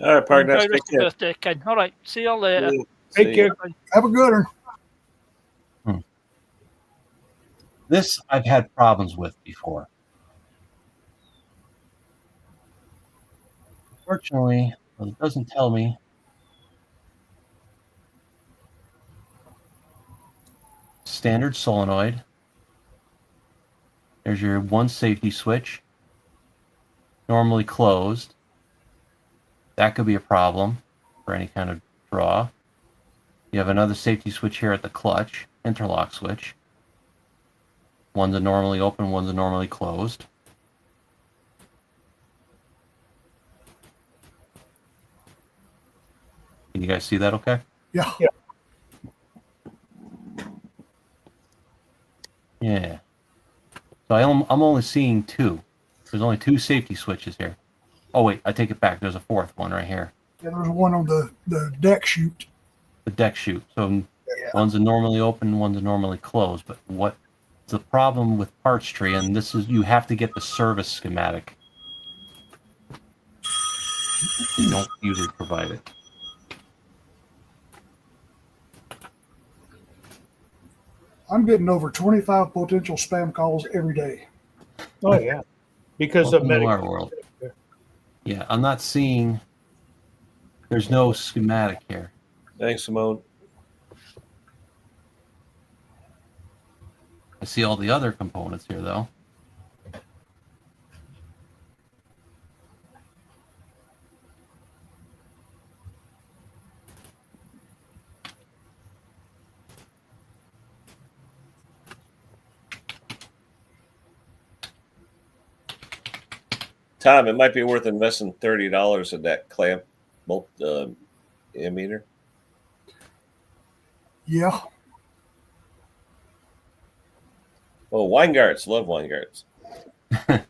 All right, partner. Enjoy the Take rest of your care. birthday, Ken. All right. See you all later. See Take ya. care. Have a good one. This I've had problems with before. Fortunately, well, it doesn't tell me. Standard solenoid. There's your one safety switch. Normally closed. That could be a problem for any kind of draw. You have another safety switch here at the clutch, interlock switch. One's a normally open, one's a normally closed. Can you guys see that okay? Yeah. Yeah. So I'm only seeing two. There's only two safety switches here. Oh wait, I take it back. There's a fourth one right here. Yeah, there's one on the deck chute. The deck chute. So Yeah. one's a normally open, one's a normally closed. But what's the problem with parts tree? And this is, you have to get the service schematic. They don't usually provide it. I'm getting over 25 potential spam calls every day. Oh yeah, because of Welcome to our medical. world. Yeah, I'm not seeing. There's no schematic here. Thanks, Simone. I see all the other components here, though. Tom, it might be worth investing $30 in that clamp ammeter. Yeah. Oh, Weingarts. Love Weingarts. And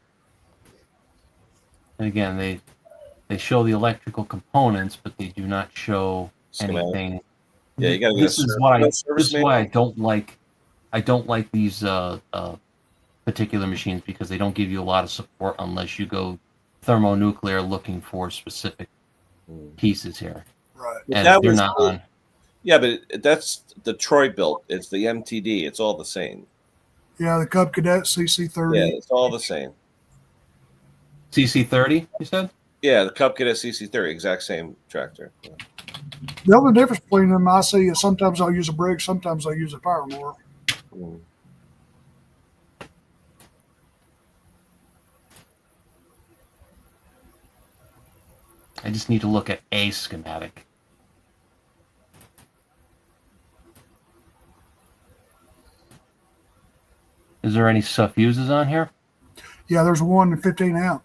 again, they show the electrical components, but they do not show Schematic. anything. Yeah, you got to get This is why service I don't like these particular machines, because they don't give you a lot of support unless you go thermonuclear looking for specific pieces here. Right. And that they're was not on. Yeah, but that's the Troy built. It's the MTD. It's all the same. Yeah, the Cub Cadet CC30. Yeah, it's all the same. CC30, you said? Yeah, the Cub Cadet CC30, exact same tractor. Yeah. The only difference between them I see is sometimes I'll use a Briggs, sometimes I'll use a power mower. Mm. I just need to look at a schematic. Is there any fuses on here? Yeah, there's one in 15 amp.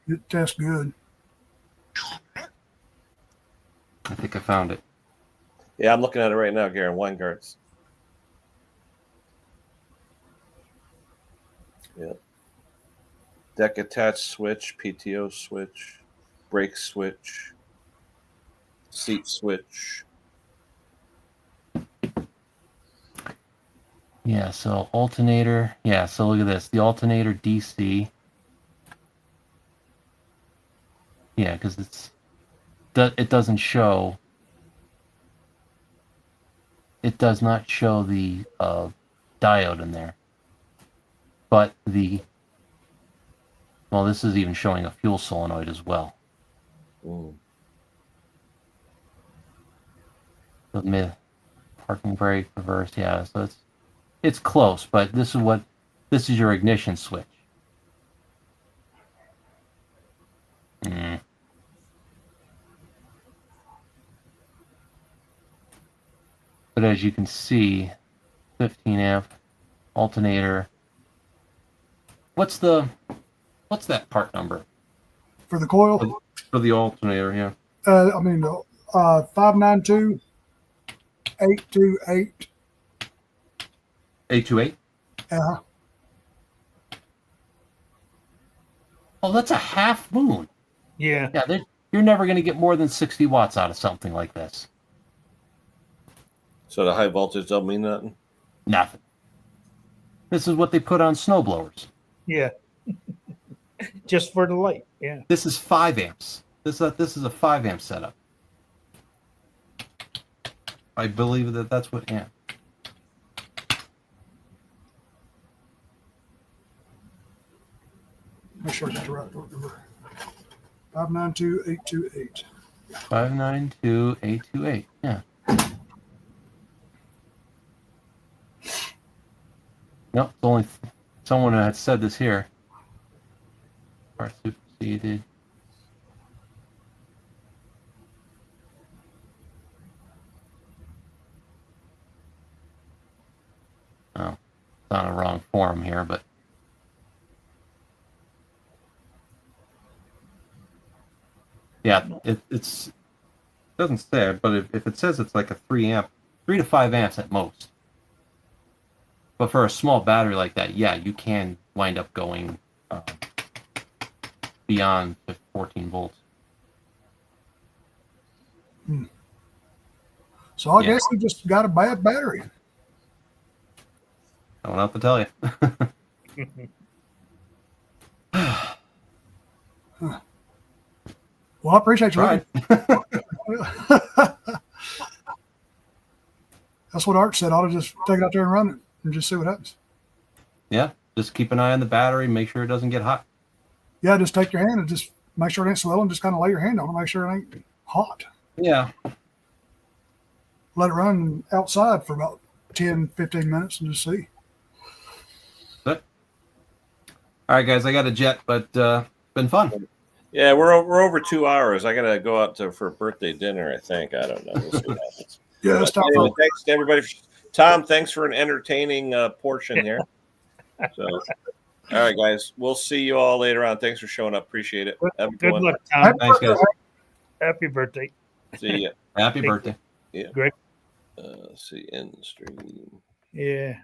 It tests good. I think I found it. Yeah, I'm looking at it right now, Garen. Weingarts. Yeah. Deck attached switch, PTO switch, brake switch, seat switch. Yeah, so alternator. Yeah, so look at this. The alternator DC. Yeah, because it doesn't show. It does not show the diode in there. But well, this is even showing a fuel solenoid as well. Mm. The mid parking brake, reverse. Yeah, so it's close, but this is your ignition switch. Mm. But as you can see, 15 amp alternator. What's that part number For the coil, for the alternator? Yeah, 592 828. 828. Oh, that's a half moon. Yeah. Yeah, you're never going to get more than 60 watts out of something like this. So the high voltage don't mean nothing? Nothing. This is what they put on snowblowers. Yeah. Just for the light. Yeah. This is 5 amps. This is a 5 amp setup. I believe that's what. Yeah. Make sure I got the right part number. 592 828. 592 828. Yeah. Nope, it's only someone had said this here. Part superseded. Oh, it's on a wrong form here, but yeah, it doesn't say it, but if it says it's like a 3 to 5 amps at most. But for a small battery like that, yeah, you can wind up going beyond the 14 volts. So I guess we just got a bad battery. I don't have to tell you. Well, I appreciate you. Right. That's what Art said. I ought to just take it out there and run it and just see what happens. Yeah, just keep an eye on the battery, make sure it doesn't get hot. Yeah, just take your hand and just make sure it ain't swelling. Just kind of lay your hand on it, make sure it ain't hot. Yeah. Let it run outside for about 10, 15 minutes and just see. But, all right, guys, I got a jet, but been fun. Yeah, we're over 2 hours. I gotta go out for birthday dinner. I think. I don't know. We'll see what happens. Yeah, it's time. Anyway, thanks to everybody. Tom, thanks for an entertaining portion here. So, all right, guys, we'll see you all later on. Thanks for showing up. Appreciate it. Have a good one. Luck, Tom. Thanks, guys. Happy birthday. See ya. Happy birthday. Yeah. Great. See end stream. Yeah.